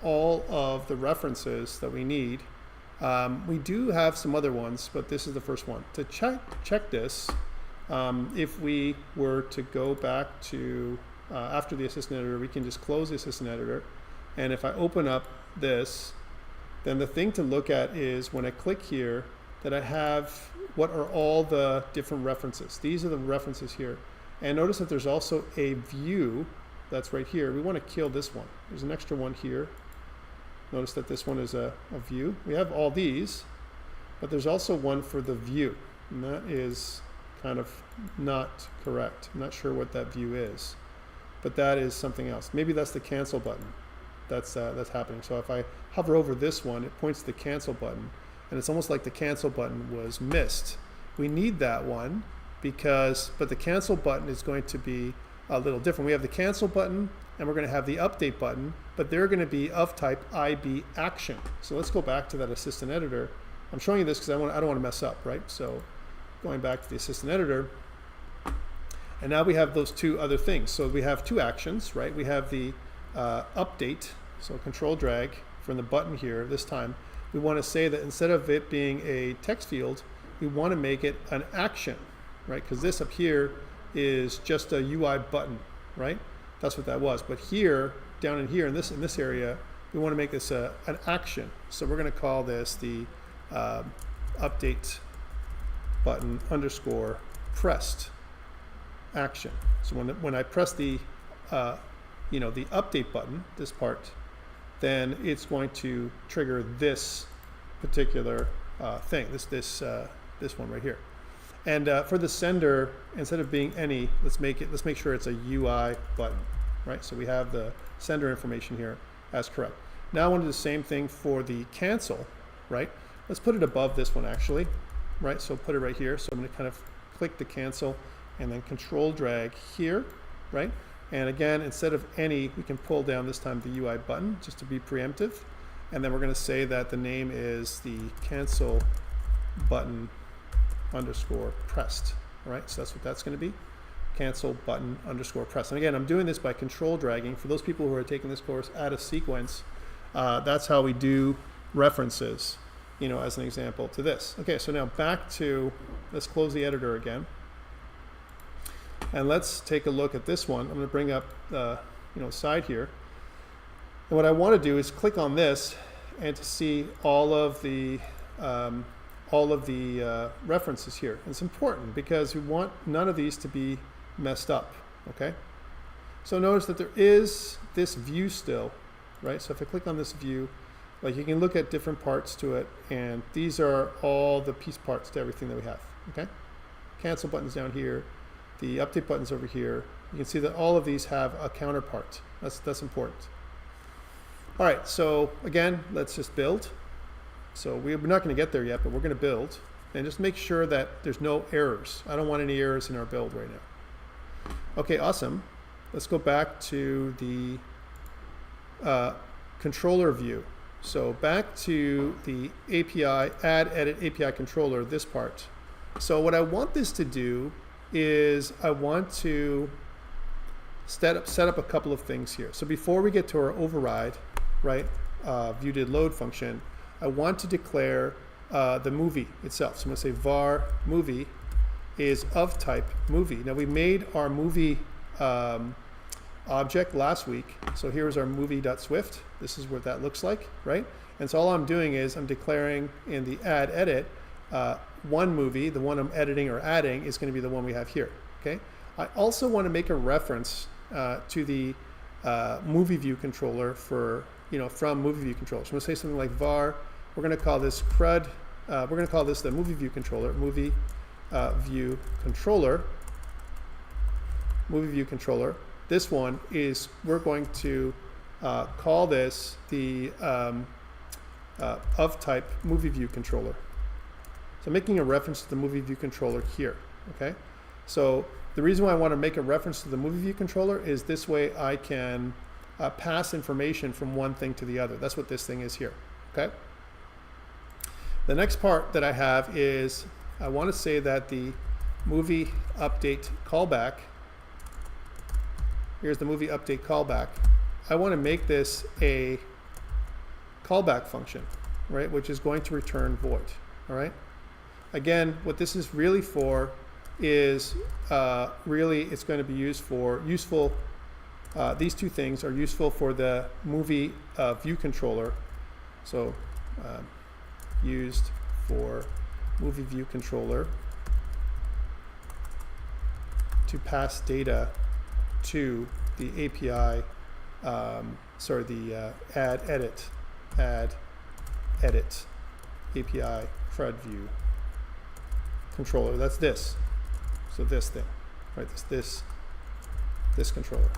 all of the references that we need. We do have some other ones, but this is the first one. To check this, if we were to go back to, after the assistant editor, we can just close the assistant editor. And if I open up this, then the thing to look at is when I click here, that I have what are all the different references. These are the references here. And notice that there's also a view that's right here. We want to kill this one. There's an extra one here. Notice that this one is a view. We have all these, but there's also one for the view. And that is kind of not correct. I'm not sure what that view is, but that is something else. Maybe that's the cancel button that's happening. So if I hover over this one, it points to the cancel button, and it's almost like the cancel button was missed. We need that one but the cancel button is going to be a little different. We have the cancel button and we're going to have the update button, but they're going to be of type IB action. So let's go back to that assistant editor. I'm showing you this because I don't want to mess up, right? So going back to the assistant editor, And now we have those two other things. So we have two actions, right? We have the update, so control drag from the button here. This time we want to say that instead of it being a text field, we want to make it an action, right? Because this up here is just a UI button, right? That's what that was. But here, down in here, in this area, we want to make this an action. So we're going to call this the update button underscore pressed action. So when I press the the update button, this part, then it's going to trigger this particular thing. This one right here. And for the sender, instead of being any, let's make sure it's a UI button, right? So we have the sender information here as correct. Now I want to do the same thing for the cancel, right? Let's put it above this one actually, right? So put it right here. So I'm going to kind of click the cancel and then control drag here, right? And again, instead of any, we can pull down this time the UI button just to be preemptive. And then we're going to say that the name is the cancel button underscore pressed. All right, so that's what that's going to be. Cancel button underscore pressed. And again, I'm doing this by control dragging. For those people who are taking this course, add a sequence. That's how we do references, as an example to this. Okay, so now back to, let's close the editor again. And let's take a look at this one. I'm going to bring up the side here. And what I want to do is click on this and to see all of the references here. And it's important because we want none of these to be messed up. Okay. So notice that there is this view still, right? So if I click on this view, like you can look at different parts to it, and these are all the piece parts to everything that we have. Okay. Cancel buttons down here. The update buttons over here. You can see that all of these have a counterpart. That's important. All right, so again, let's just build. So we're not going to get there yet, but we're going to build. And just make sure that there's no errors. I don't want any errors in our build right now. Okay, awesome. Let's go back to the controller view. So back to the API, add, edit API controller, this part. So what I want this to do is I want to set up a couple of things here. So before we get to our override, right, viewDidLoad function, I want to declare the movie itself. So I'm going to say var movie is of type movie. Now we made our movie object last week. So here's our movie.swift. This is what that looks like, right? And so all I'm doing is I'm declaring in the add edit one movie, the one I'm editing or adding, is going to be the one we have here. Okay. I also want to make a reference to the movie view controller for from movie view controller. So I'm going to say something like var. We're going to call this CRUD. We're going to call this the movie view controller. Movie view controller. Movie view controller. This one is we're going to call this the of type movie view controller. So I'm making a reference to the movie view controller here, okay? So the reason why I want to make a reference to the movie view controller is this way I can pass information from one thing to the other. That's what this thing is here, okay? The next part that I have is I want to say that the movie update callback, here's the movie update callback. I want to make this a callback function, right, which is going to return void, all right? Again, what this is really for is really it's going to be useful. These two things are useful for the movie view controller. So used for movie view controller to pass data to the API. The add edit API CRUD view controller. That's this. So this thing, right? This controller,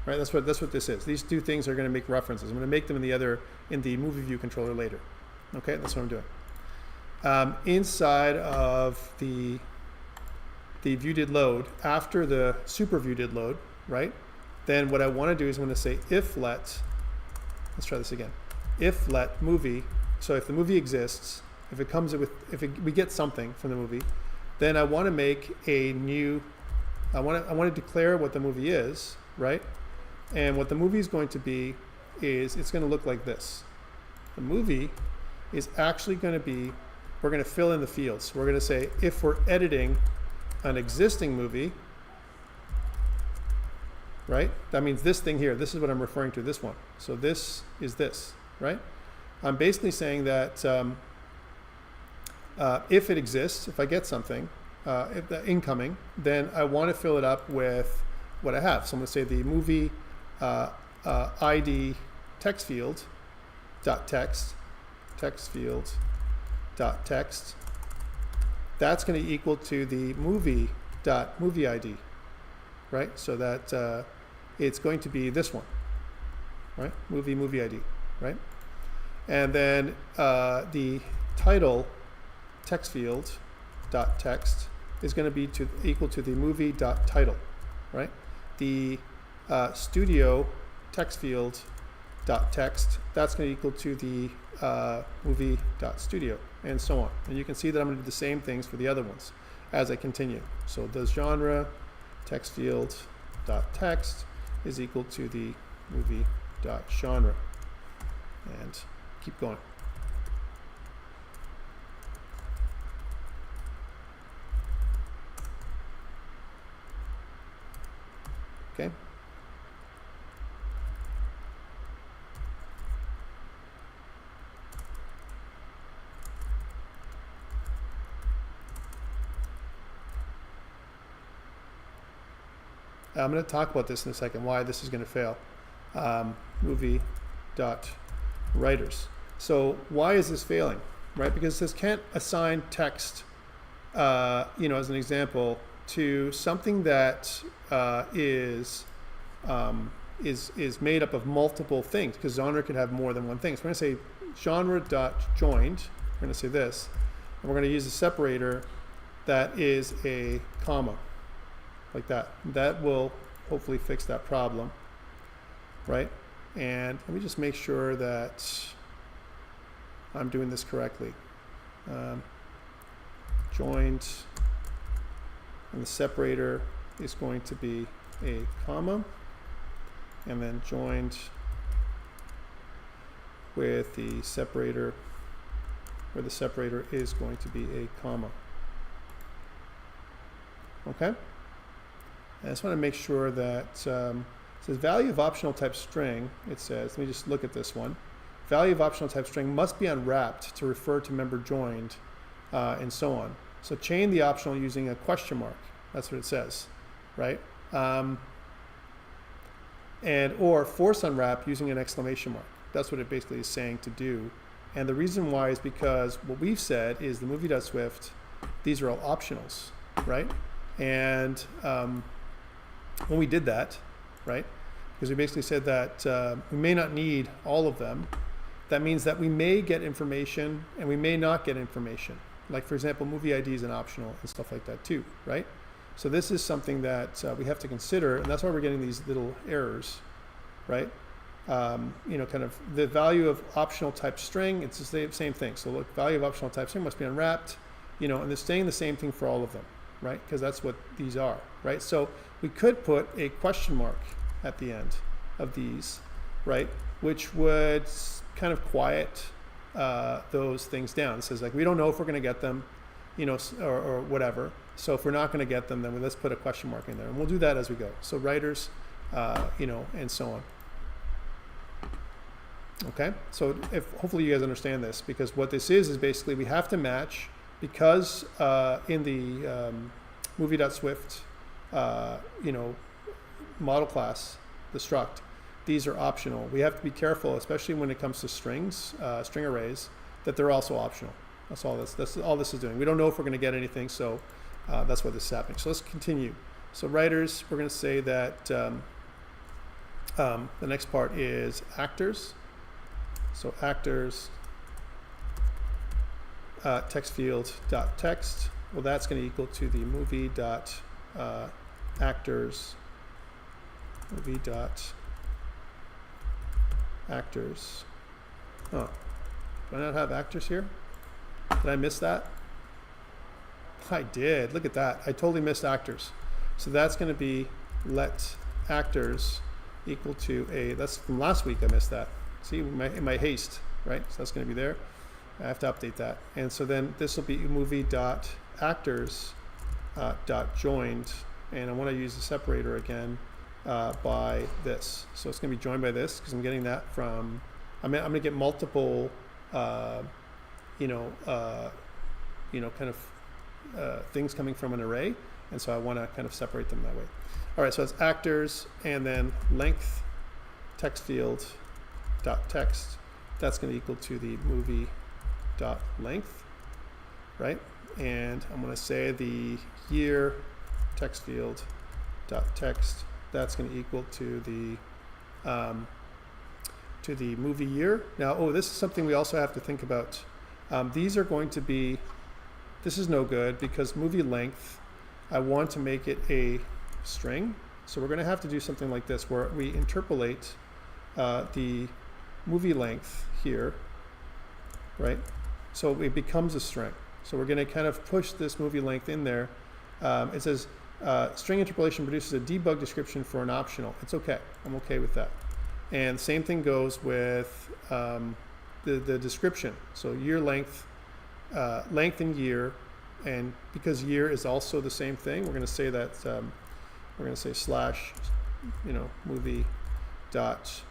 right? That's what this is. These two things are going to make references. I'm going to make them in the movie view controller later. Okay, that's what I'm doing. Inside of the viewDidLoad, after the super viewDidLoad, right? Then what I want to do is I'm going to say if let. Let's try this again. If let movie. So if the movie exists. If it comes with, we get something from the movie, then I want to make a new I want to declare what the movie is, right? And what the movie is going to be is it's going to look like this. The movie is actually going to be, we're going to fill in the fields. We're going to say if we're editing an existing movie, right? That means this thing here, this is what I'm referring to, this one. So this is this, right? I'm basically saying that if it exists, if I get something, if the incoming, then I want to fill it up with what I have. So I'm going to say the movie ID text field dot text field dot text. That's going to equal to the movie dot movie ID, right? So that it's going to be this one, right? Movie ID, right? And then the title text field dot text is going to be equal to the movie dot title, right? The studio text field dot text, that's going to equal to the movie dot studio, and so on. And you can see that I'm going to do the same things for the other ones as I continue. So the genre text field dot text is equal to the movie dot genre, and keep going. Okay. I'm going to talk about this in a second, why this is going to fail. Movie dot writers. So why is this failing, right? Because this can't assign text, as an example, to something that is made up of multiple things, because genre could have more than one thing. So we're going to say genre dot joined. We're going to say this, and we're going to use a separator that is a comma, like that. That will hopefully fix that problem, right? And let me just make sure that I'm doing this correctly. Joined, and the separator is going to be a comma, and then joined with the separator, where the separator is going to be a comma. Okay? I just want to make sure that it says value of optional type string. It says, let me just look at this one. Value of optional type string must be unwrapped to refer to member joined, and so on. So chain the optional using a question mark. That's what it says, right? Or force unwrap using an exclamation mark. That's what it basically is saying to do. And the reason why is because what we've said is the movie.swift, these are all optionals, right? And when we did that, right, because we basically said that we may not need all of them, that means that we may get information and we may not get information. Like, for example, movie ID is an optional and stuff like that too, right? So this is something that we have to consider, and that's why we're getting these little errors, right? Kind of the value of optional type string, it's the same thing. So look, value of optional type string must be unwrapped, and they're saying the same thing for all of them, right? Because that's what these are, right? So we could put a question mark at the end of these, right? Which would kind of quiet those things down. It says, like, we don't know if we're going to get them, or whatever. So if we're not going to get them, then let's put a question mark in there, and we'll do that as we go. So writers, and so on. Okay. So hopefully you guys understand this, because what this is basically we have to match, because in the movie.swift, model class, the struct, these are optional. We have to be careful, especially when it comes to strings, string arrays, that they're also optional. That's all this is doing. We don't know if we're going to get anything, so that's why this is happening. So let's continue. So writers, we're going to say that the next part is actors. So actors, text field dot text. Well, that's going to equal to the movie dot actors, movie dot actors. Oh, do I not have actors here? Did I miss that? I did. Look at that. I totally missed actors. So that's going to be let actors equal to a, that's from last week, I missed that. See, in my haste, right? So that's going to be there. I have to update that. And so then this will be movie.actors dot joined, and I want to use the separator again by this. So it's going to be joined by this because I'm getting that from, I'm going to get multiple, kind of things coming from an array, and so I want to kind of separate them that way. All right, so it's actors and then length text field dot text. That's going to equal to the movie dot length, right? And I'm going to say the year text field dot text. That's going to equal to the movie year. Now, this is something we also have to think about. These are going to be, this is no good because movie length, I want to make it a string. So we're going to have to do something like this where we interpolate the movie length here, right? So it becomes a string. So we're going to kind of push this movie length in there. It says string interpolation produces a debug description for an optional. It's okay. I'm okay with that. And same thing goes with the description. So year length, length and year, and because year is also the same thing, we're going to say that we're going to say slash, movie dot,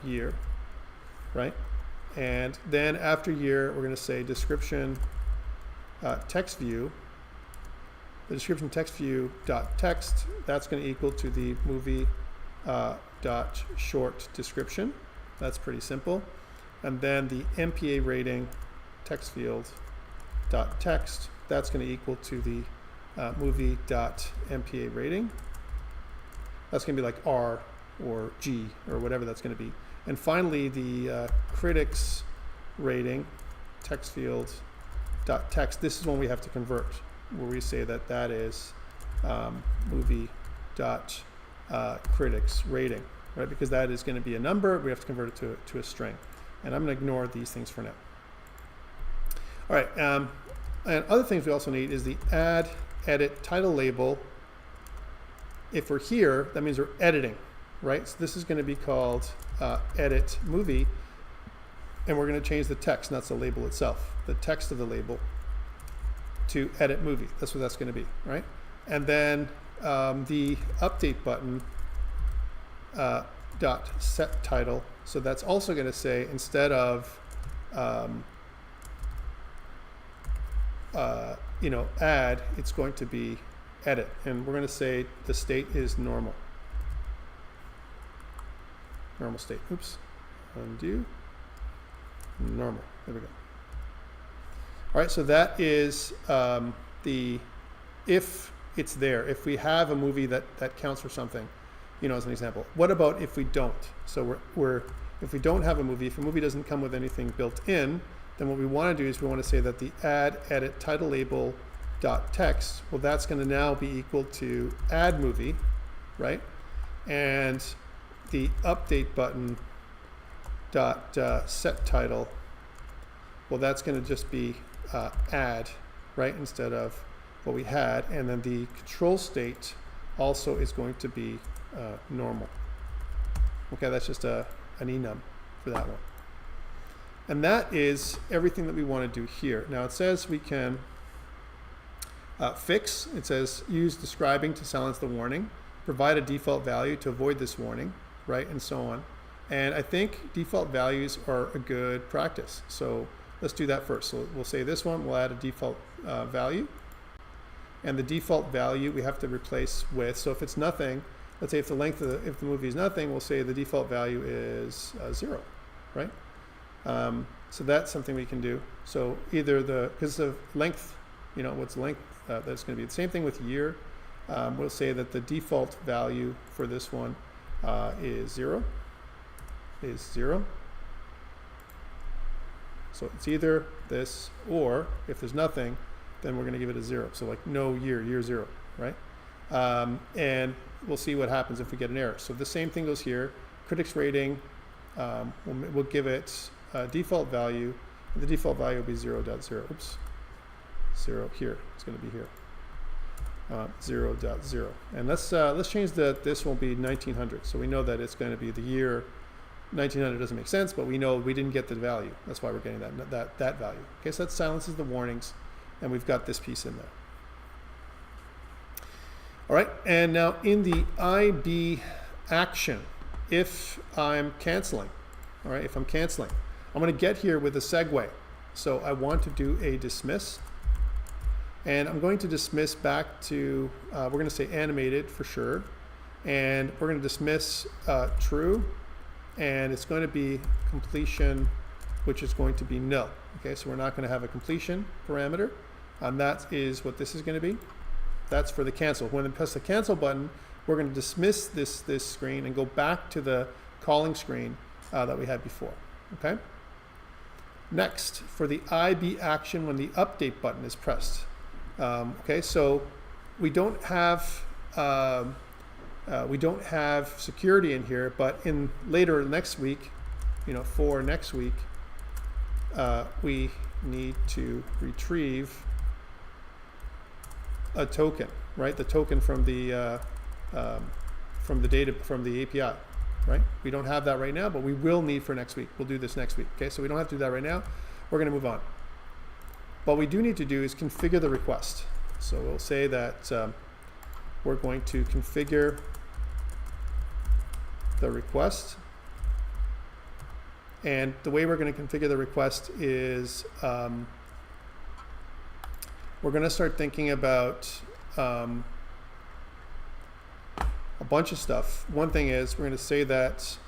year, right? And then after year, we're going to say description text view. The description text view dot text, that's going to equal to the movie dot short description. That's pretty simple. And then the MPA rating text field dot text, that's going to equal to the movie dot MPA rating. That's going to be like R or G or whatever that's going to be. And finally, the critics rating text field dot text. This is one we have to convert, where we say that that is movie dot critics rating, right? Because that is going to be a number. We have to convert it to a string. And I'm going to ignore these things for now. All right. And other things we also need is the add edit title label. If we're here, that means we're editing, right? So this is going to be called edit movie, and we're going to change the text, and that's the label itself, the text of the label, to edit movie. That's what that's going to be, right? And then the update button dot set title. So that's also going to say, instead of add, it's going to be edit, and we're going to say the state is normal. Normal state. Oops. Undo. Normal. There we go. All right, so that is the if it's there. If we have a movie that counts for something, as an example. What about if we don't? So if we don't have a movie, if a movie doesn't come with anything built in, then what we want to do is we want to say that the add edit title label dot text, well, that's going to now be equal to add movie, right? And the update button dot set title, well, that's going to just be add, right, instead of what we had. And then the control state also is going to be normal. Okay, that's just an enum for that one. And that is everything that we want to do here. Now it says we can fix. It says use describing to silence the warning, provide a default value to avoid this warning, right, and so on. And I think default values are a good practice. So let's do that first. So we'll say this one, we'll add a default value. And the default value we have to replace with, so if it's nothing, let's say if the length of if the movie is nothing, we'll say the default value is 0, right? So that's something we can do. So either because of length, what's the length, that's going to be the same thing with year. We'll say that the default value for this one is 0. So it's either this, or if there's nothing, then we're going to give it a 0. So like no year 0, right? And we'll see what happens if we get an error. So the same thing goes here. Critics rating, we'll give it a default value. The default value will be 0.0. Oops. 0 here. It's going to be here. 0.0. And let's change this won't be 1900. So we know that it's going to be the year 1900. Doesn't make sense, but we know we didn't get the value. That's why we're getting that value. Okay, so that silences the warnings, and we've got this piece in there. All right, and now in the IB action, if I'm canceling, all right, if I'm canceling, I'm going to get here with a segue. So I want to do a dismiss, and I'm going to dismiss back to, we're going to say animated for sure, and we're going to dismiss true, and it's going to be completion, which is going to be nil. Okay, so we're not going to have a completion parameter, and that is what this is going to be. That's for the cancel. When we press the cancel button, we're going to dismiss this screen and go back to the calling screen that we had before. Okay. Next, for the IB action when the update button is pressed. Okay, so we don't have security in here, but in later next week, for next week, we need to retrieve a token, right? The token from the API, right? We don't have that right now, but we will need for next week. We'll do this next week. Okay, so we don't have to do that right now. We're going to move on. What we do need to do is configure the request. So we'll say that we're going to configure the request. And the way we're going to configure the request is we're going to start thinking about a bunch of stuff. One thing is we're going to say that,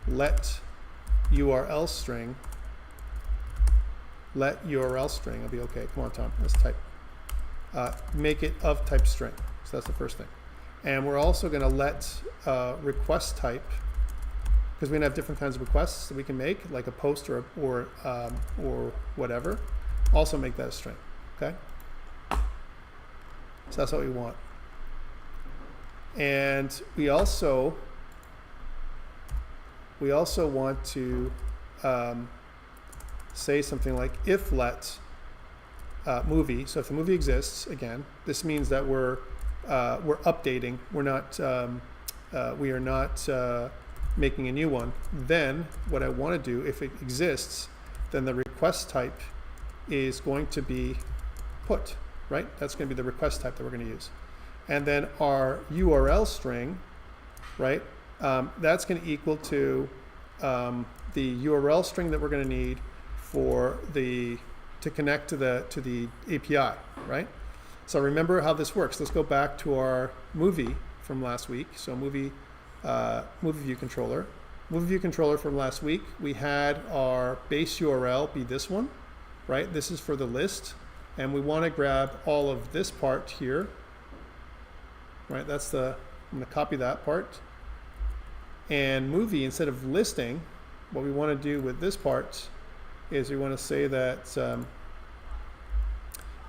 let URL string, will be okay. Come on, Tom, let's type. Make it of type string. So that's the first thing. And we're also going to let request type, because we're going to have different kinds of requests that we can make, like a post or whatever, also make that a string. Okay? So that's what we want. And we also want to say something like if let movie. So if the movie exists, again, this means that we're updating. We are not making a new one. Then what I want to do, if it exists, then the request type is going to be put, right? That's going to be the request type that we're going to use. And then our URL string, right? That's going to equal to the URL string that we're going to need to connect to the API, right? So remember how this works. Let's go back to our movie from last week. So movie view controller. Movie view controller from last week, we had our base URL be this one, right? This is for the list, and we want to grab all of this part here, right? I'm going to copy that part. And movie, instead of listing, what we want to do with this part is we want to say that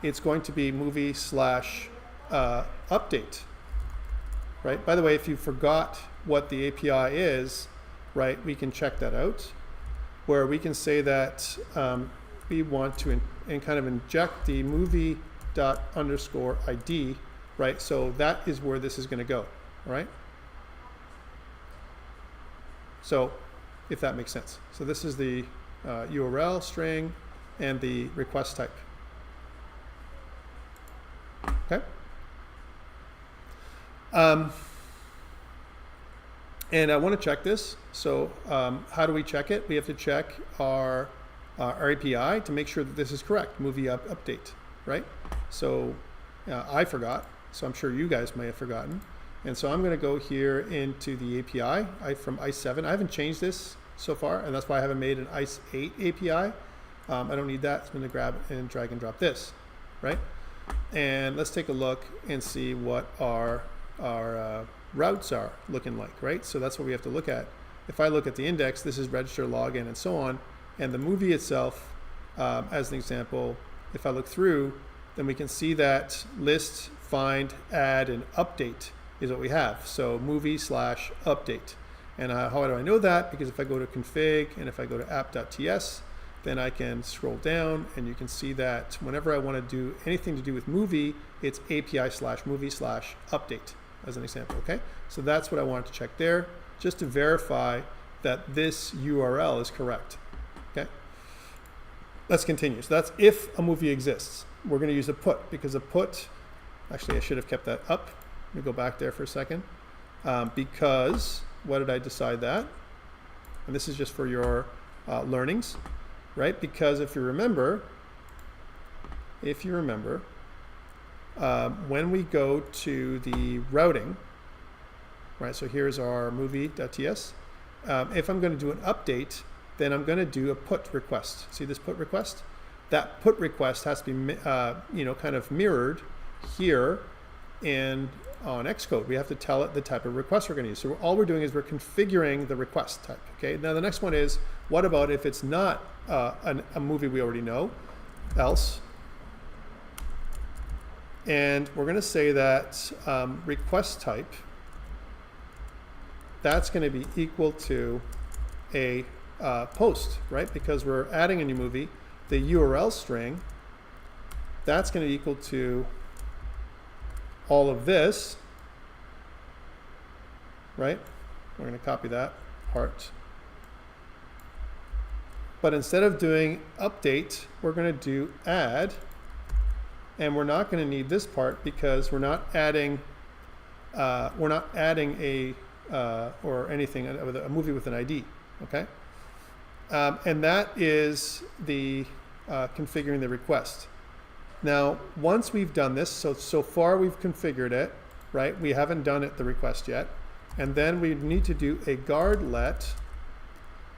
it's going to be movie / update, right? By the way, if you forgot what the API is, right, we can check that out, where we can say that we want to kind of inject the movie._ID, right? So that is where this is going to go, right? So if that makes sense. So this is the URL string and the request type. Okay. And I want to check this. So how do we check it? We have to check our API to make sure that this is correct. Movie update, right? So I forgot. So I'm sure you guys may have forgotten. And so I'm going to go here into the API from ICE7. I haven't changed this so far, and that's why I haven't made an ICE8 API. I don't need that. I'm going to grab and drag and drop this, right? And let's take a look and see what our routes are looking like, right? So that's what we have to look at. If I look at the index, this is register, login, and so on. And the movie itself, as an example, if I look through, then we can see that list, find, add, and update is what we have. So movie / update. And how do I know that? Because if I go to config and if I go to app.ts, then I can scroll down and you can see that whenever I want to do anything to do with movie, it's API/movie/update as an example, okay? So that's what I wanted to check there, just to verify that this URL is correct, okay? Let's continue. So that's if a movie exists. We're going to use a put, because a put, actually I should have kept that up. Let me go back there for a second. Because, what did I decide that? And this is just for your learnings, right? Because if you remember, when we go to the routing, right? So here's our movie.ts. If I'm going to do an update, then I'm going to do a put request. See this put request? That put request has to be, kind of mirrored here and on Xcode. We have to tell it the type of request we're going to use. So all we're doing is we're configuring the request type. Okay. Now the next one is, what about if it's not a movie we already know? Else. And we're going to say that request type, that's going to be equal to a post, right? Because we're adding a new movie. The URL string, that's going to be equal to all of this, right? We're going to copy that part. But instead of doing update, we're going to do add. And we're not going to need this part because we're not adding a or anything, a movie with an ID, okay? And that is the configuring the request. Now, once we've done this, so far we've configured it, right? We haven't done the request yet. And then we need to do a guard let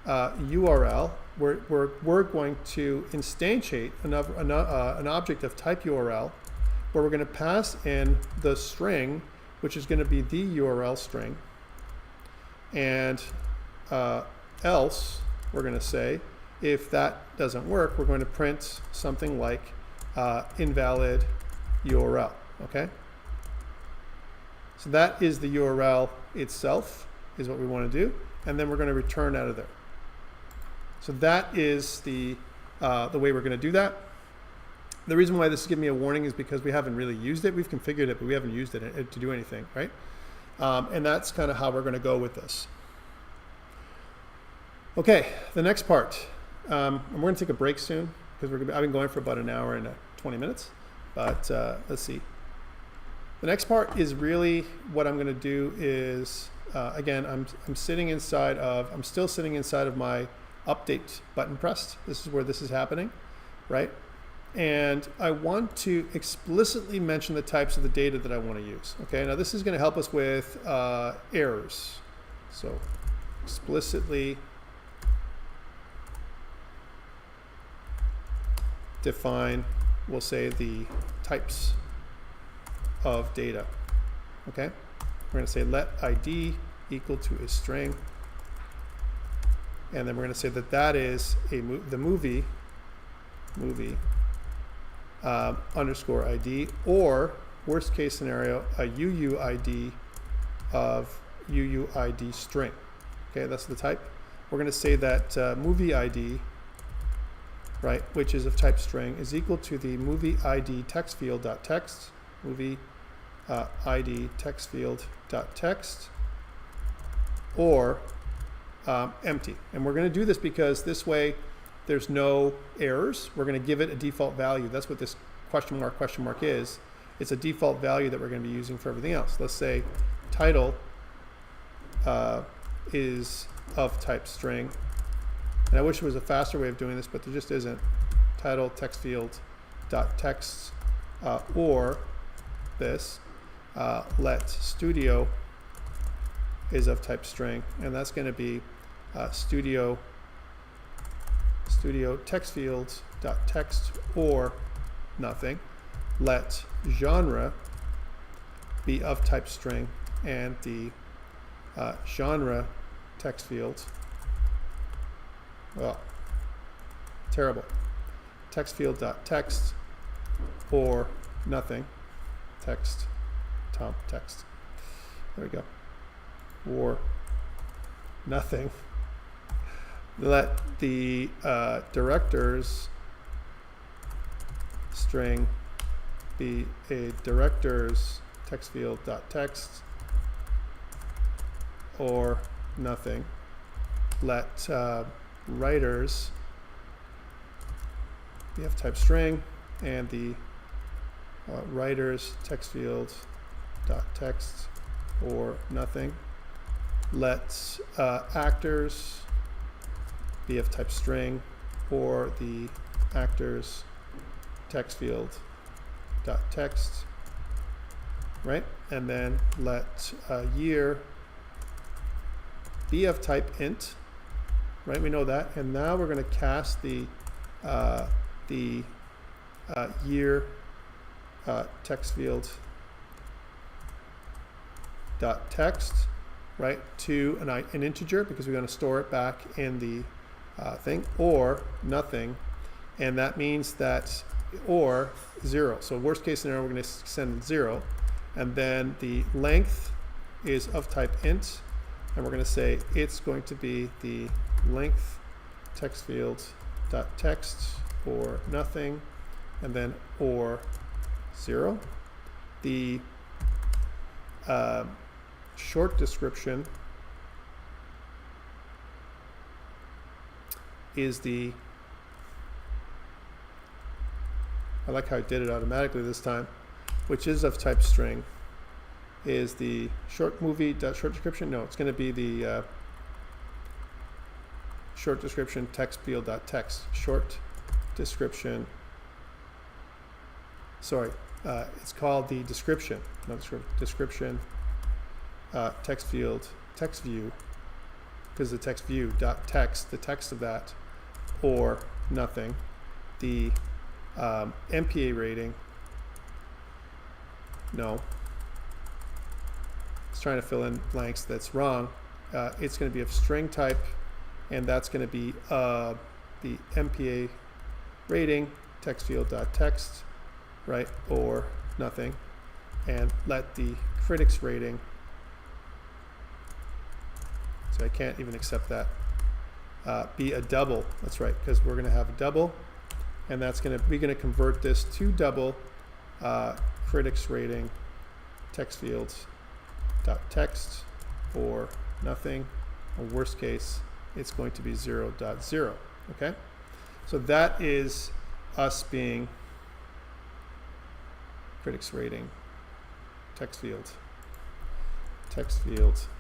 URL. We're going to instantiate an object of type URL where we're going to pass in the string, which is going to be the URL string. And else, we're going to say, if that doesn't work, we're going to print something like invalid URL, okay? So that is the URL itself, is what we want to do, and then we're going to return out of there. So that is the way we're going to do that. The reason why this is giving me a warning is because we haven't really used it. We've configured it, but we haven't used it to do anything, right? And that's kind of how we're going to go with this. Okay, the next part. And we're going to take a break soon because I've been going for about an hour and 20 minutes. But let's see. The next part is really what I'm going to do is, again, I'm still sitting inside of my update button pressed. This is where this is happening, right? And I want to explicitly mention the types of the data that I want to use. Okay, now this is going to help us with errors. So explicitly define, we'll say, the types of data. Okay, we're going to say let ID equal to a string, and then we're going to say that that is the movie underscore ID, or worst case scenario, a UUID of UUID string. Okay, that's the type. We're going to say that movie ID, right, which is of type string, is equal to the movie ID text field dot text, movie ID text field dot text, or empty. And we're going to do this because this way there's no errors. We're going to give it a default value. That's what this question mark is. It's a default value that we're going to be using for everything else. Let's say title is of type string. And I wish there was a faster way of doing this, but there just isn't. Title text field dot text, or this let studio is of type string, and that's going to be studio text fields dot text or nothing. Let genre be of type string, and the genre text fields, well, terrible, text field dot text or nothing, text text, there we go, or nothing, let the directors string be a directors text field dot text or nothing. Let writers BF type string and the writers text field dot text or nothing. Let actors BF type string or the actors text field dot text, right? And then let year BF type int, right? We know that, and now we're going to cast the year text field dot text, right, to an integer because we're going to store it back in the thing, or nothing, and that means that, or 0. So worst case scenario, we're going to send 0, and then the length is of type int, and we're going to say it's going to be the length text field dot text or nothing, and then or 0. The short description is the, I like how I did it automatically this time, which is of type string, is the short movie dot short description. No, it's going to be the short description text field dot text. Short description. Sorry, it's called the description, not description text field text view, because the text view dot text, the text of that, or nothing. The MPA rating, no, it's trying to fill in blanks, that's wrong. It's going to be of string type, and that's going to be the MPA rating text field dot text, right, or nothing, and let the critics rating, so I can't even accept that, be a double. That's right, because we're going to have a double, and that's going to, we're going to convert this to double critics rating text fields dot text or nothing, or worst case it's going to be 0.0. Okay, so that is us being critics rating text field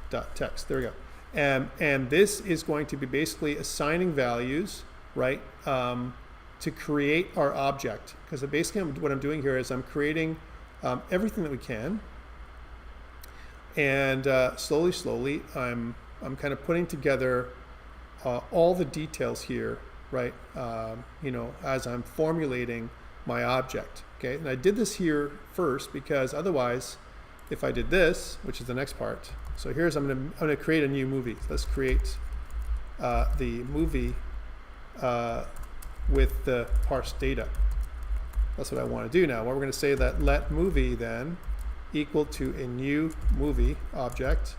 dot text. There we go. And this is going to be basically assigning values, right, to create our object. Because basically what I'm doing here is I'm creating everything that we can, and slowly I'm kind of putting together all the details here, right, you know, as I'm formulating my object. Okay, and I did this here first because otherwise, if I did this, which is the next part, so here's, I'm gonna create a new movie. Let's create the movie with the parsed data. That's what I want to do now. Well, we're going to say that let movie then equal to a new movie object,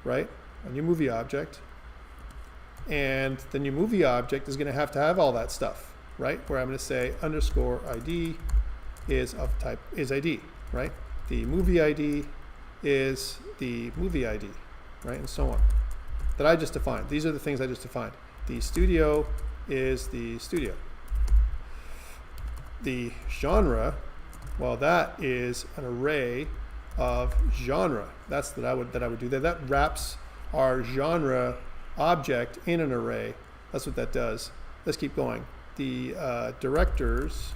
right? A new movie object. And the new movie object is going to have all that stuff, right? Where I'm going to say underscore ID is of type is ID, right? The movie ID is the movie ID, right? And so on. That I just defined. These are the things I just defined. The studio is the studio. The genre, well, that is an array of genre. That's that I would do there. That wraps our genre object in an array. That's what that does. Let's keep going. The directors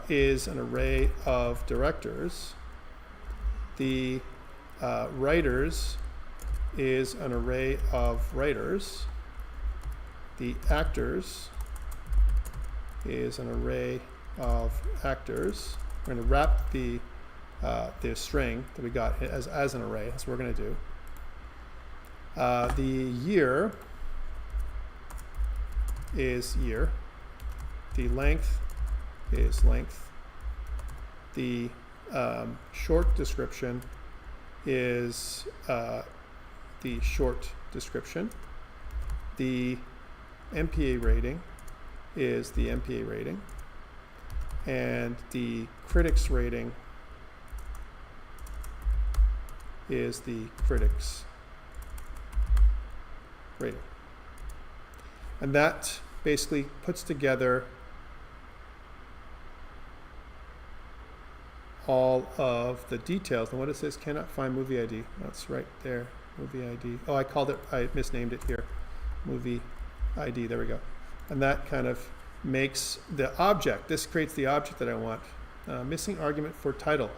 is an array of directors. The writers is an array of writers. The actors is an array of actors. We're going to wrap the string that we got as an array. That's what we're going to do. The year is year. The length is length. The short description is the short description. the MPA rating is the MPA rating, and the critics rating is the critics rating. And that basically puts together all of the details. And what it says, cannot find movie ID. That's right there, movie ID. Oh, I misnamed it here. Movie ID, there we go. And that kind of makes the object, this creates the object that I want. Missing argument for title.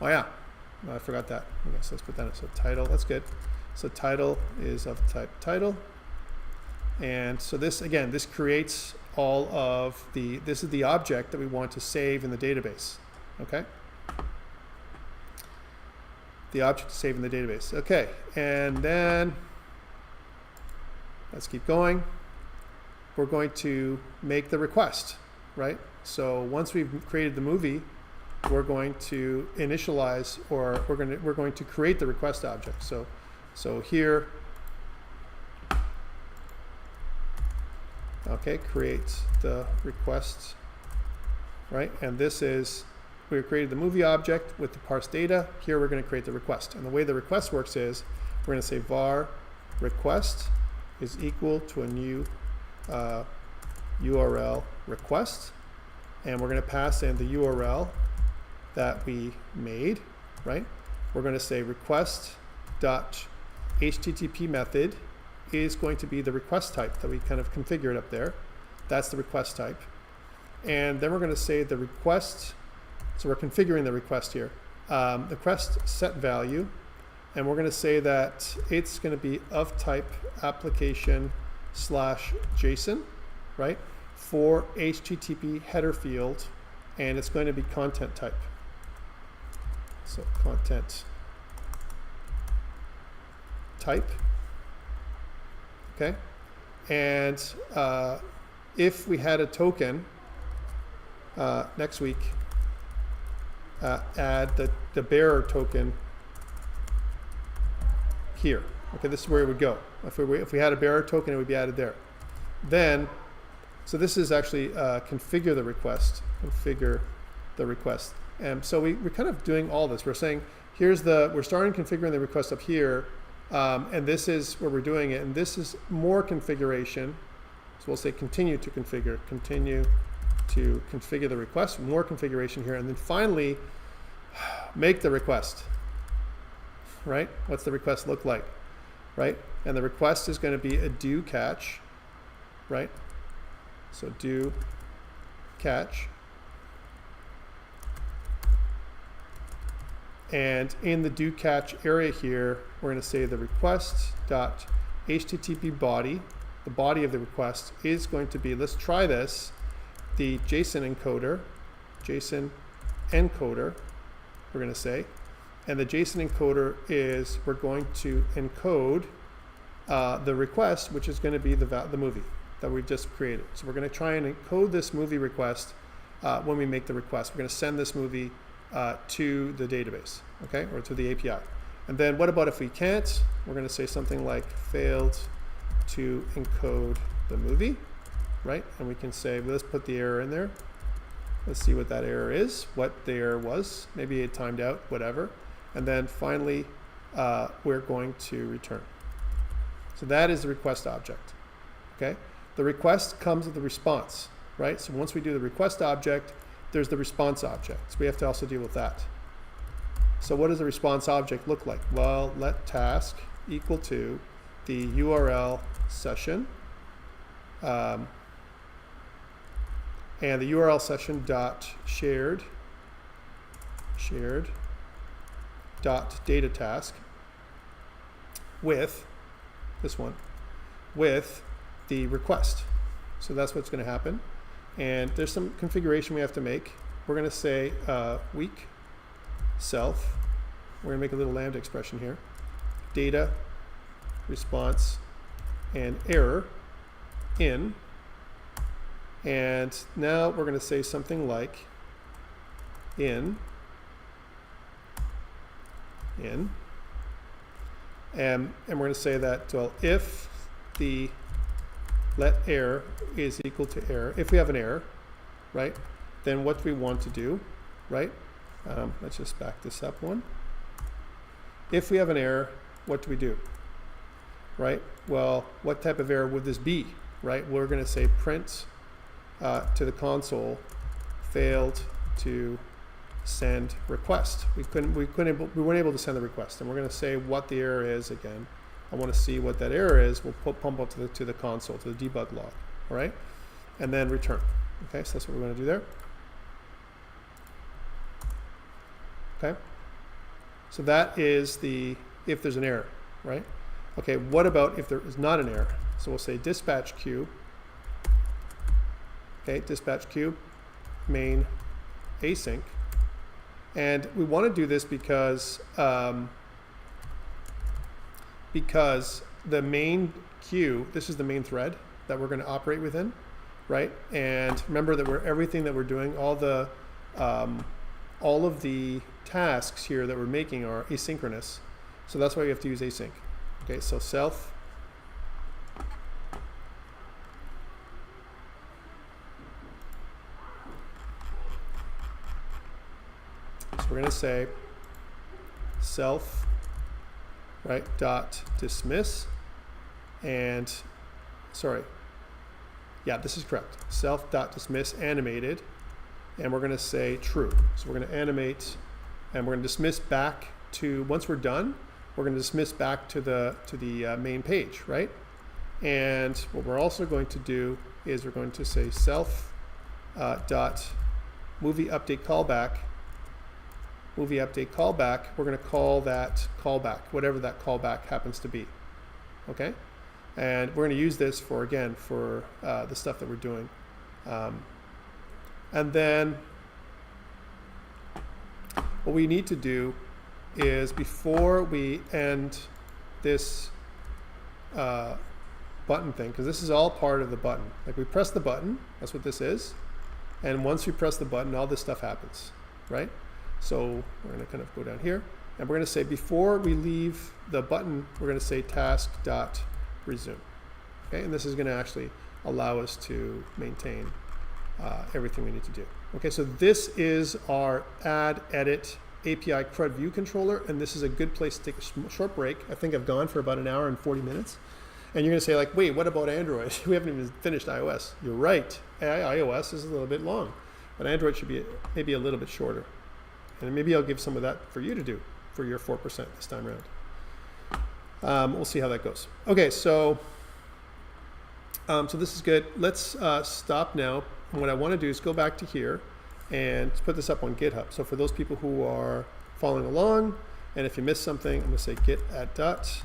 Oh yeah, I forgot that. Okay, so let's put that in. So title, that's good. So title is of type title. And so this, again, this creates all of this is the object that we want to save in the database, okay? The object to save in the database. Okay, and then let's keep going. We're going to make the request, right? So once we've created the movie, we're going to initialize, or we're going to create the request object. So here, okay, create the request, right? And this is, we created the movie object with the parse data. Here we're going to create the request. And the way the request works is we're going to say var request is equal to a new URL request. And we're going to pass in the URL that we made, right? We're going to say request.http method is going to be the request type that we kind of configured up there. That's the request type. And then we're going to say the request, so we're configuring the request here. The request set value, and we're going to say that it's going to be of type application / JSON, right? For HTTP header field, and it's going to be content type. So content type. Okay, and if we had a token next week, add the bearer token here. Okay, this is where it would go. If we had a bearer token, it would be added there. Then, so this is actually configure the request. Configure the request. And so we're kind of doing all this. We're saying we're starting configuring the request up here. And this is where we're doing it, and this is more configuration. So we'll say continue to configure the request, more configuration here, and then finally make the request, right? What's the request look like, right? And the request is going to be a do catch, right? So do catch. And in the do catch area here, we're going to say the request.http body, the body of the request is going to be, let's try this, the JSON encoder, we're going to say. And the JSON encoder is, we're going to encode the request, which is going to be the movie that we just created. So we're going to try and encode this movie request when we make the request. We're going to send this movie to the database, okay, or to the API. And then what about if we can't? We're going to say something like failed to encode the movie, right? And we can say, well, let's put the error in there. Let's see what that error is, what the error was. Maybe it timed out, whatever. And then finally, we're going to return. So that is the request object, okay? The request comes with the response, right? So once we do the request object, there's the response object. So we have to also deal with that. So what does the response object look like? Well, let task equal to the URL session, and the URL session dot shared dot data task with this one, with the request. So that's what's going to happen. And there's some configuration we have to make. We're going to say weak self. We're going to make a little lambda expression here. Data, response, and error in. And now we're going to say something like in. And we're going to say that, well, if error is equal to error. If we have an error, right, then what we want to do, right, let's just back this up one. If we have an error, what do we do, right? Well, what type of error would this be, right? We're going to say print to the console failed to send request. We weren't able to send the request, and we're going to say what the error is again. I want to see what that error is. We'll pump up to the console, to the debug log, all right, and then return. Okay, so that's what we're going to do there. Okay, so that is the if there's an error, right? Okay, what about if there is not an error? So we'll say dispatch queue. Okay, dispatch queue main async, and we want to do this because the main queue, this is the main thread that we're going to operate within, right? And remember that everything that we're doing, all of the tasks here that we're making are asynchronous, so that's why we have to use async. Okay, so self so we're going to say self, right, dot dismiss, and sorry, yeah, this is correct, self dot dismiss animated, and we're going to say true. So we're going to animate, and we're going to dismiss back to, once we're done, we're going to dismiss back to the main page, right? And what we're also going to do is we're going to say self dot movie update callback. We're going to call that callback, whatever that callback happens to be. Okay, and we're going to use this for, again, for the stuff that we're doing, and then what we need to do is, before we end this button thing, because this is all part of the button, like we press the button, that's what this is, and once we press the button, all this stuff happens, right? So we're going to kind of go down here, and we're going to say, before we leave the button, we're going to say task.resume. Okay, and this is going to actually allow us to maintain everything we need to do. Okay, so this is our add, edit, API CRUD view controller, and this is a good place to take a short break. I think I've gone for about an hour and 40 minutes. And you're going to say, like, wait, what about Android? We haven't even finished iOS. You're right. iOS is a little bit long, but Android should be maybe a little bit shorter. And maybe I'll give some of that for you to do for your 4% this time around. We'll see how that goes. Okay, so this is good. Let's stop now. And what I want to do is go back to here and put this up on GitHub. So for those people who are following along, and if you missed something, I'm going to say git add dot,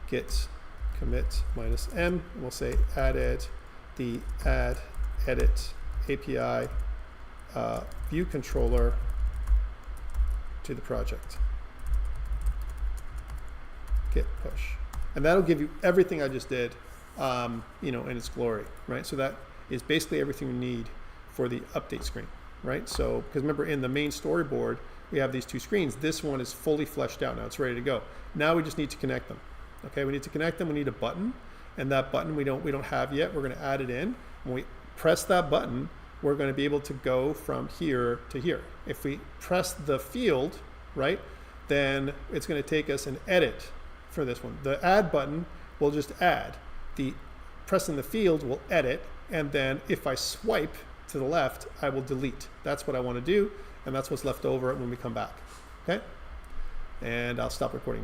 git commit -m, and we'll say added the add edit API view controller to the project. Git push, and that'll give you everything I just did, you know, in its glory, right? So that is basically everything you need for the update screen, right? So, because remember, in the main storyboard, we have these two screens. This one is fully fleshed out now; it's ready to go. Now we just need to connect them. Okay, we need to connect them. We need a button, and that button we don't have yet. We're going to add it in. When we press that button, we're going to be able to go from here to here. If we press the field, right, then it's going to take us an edit for this one. The add button will just add. The pressing the field will edit, and then if I swipe to the left, I will delete. That's what I want to do, and that's what's left over when we come back. Okay, and I'll stop recording now.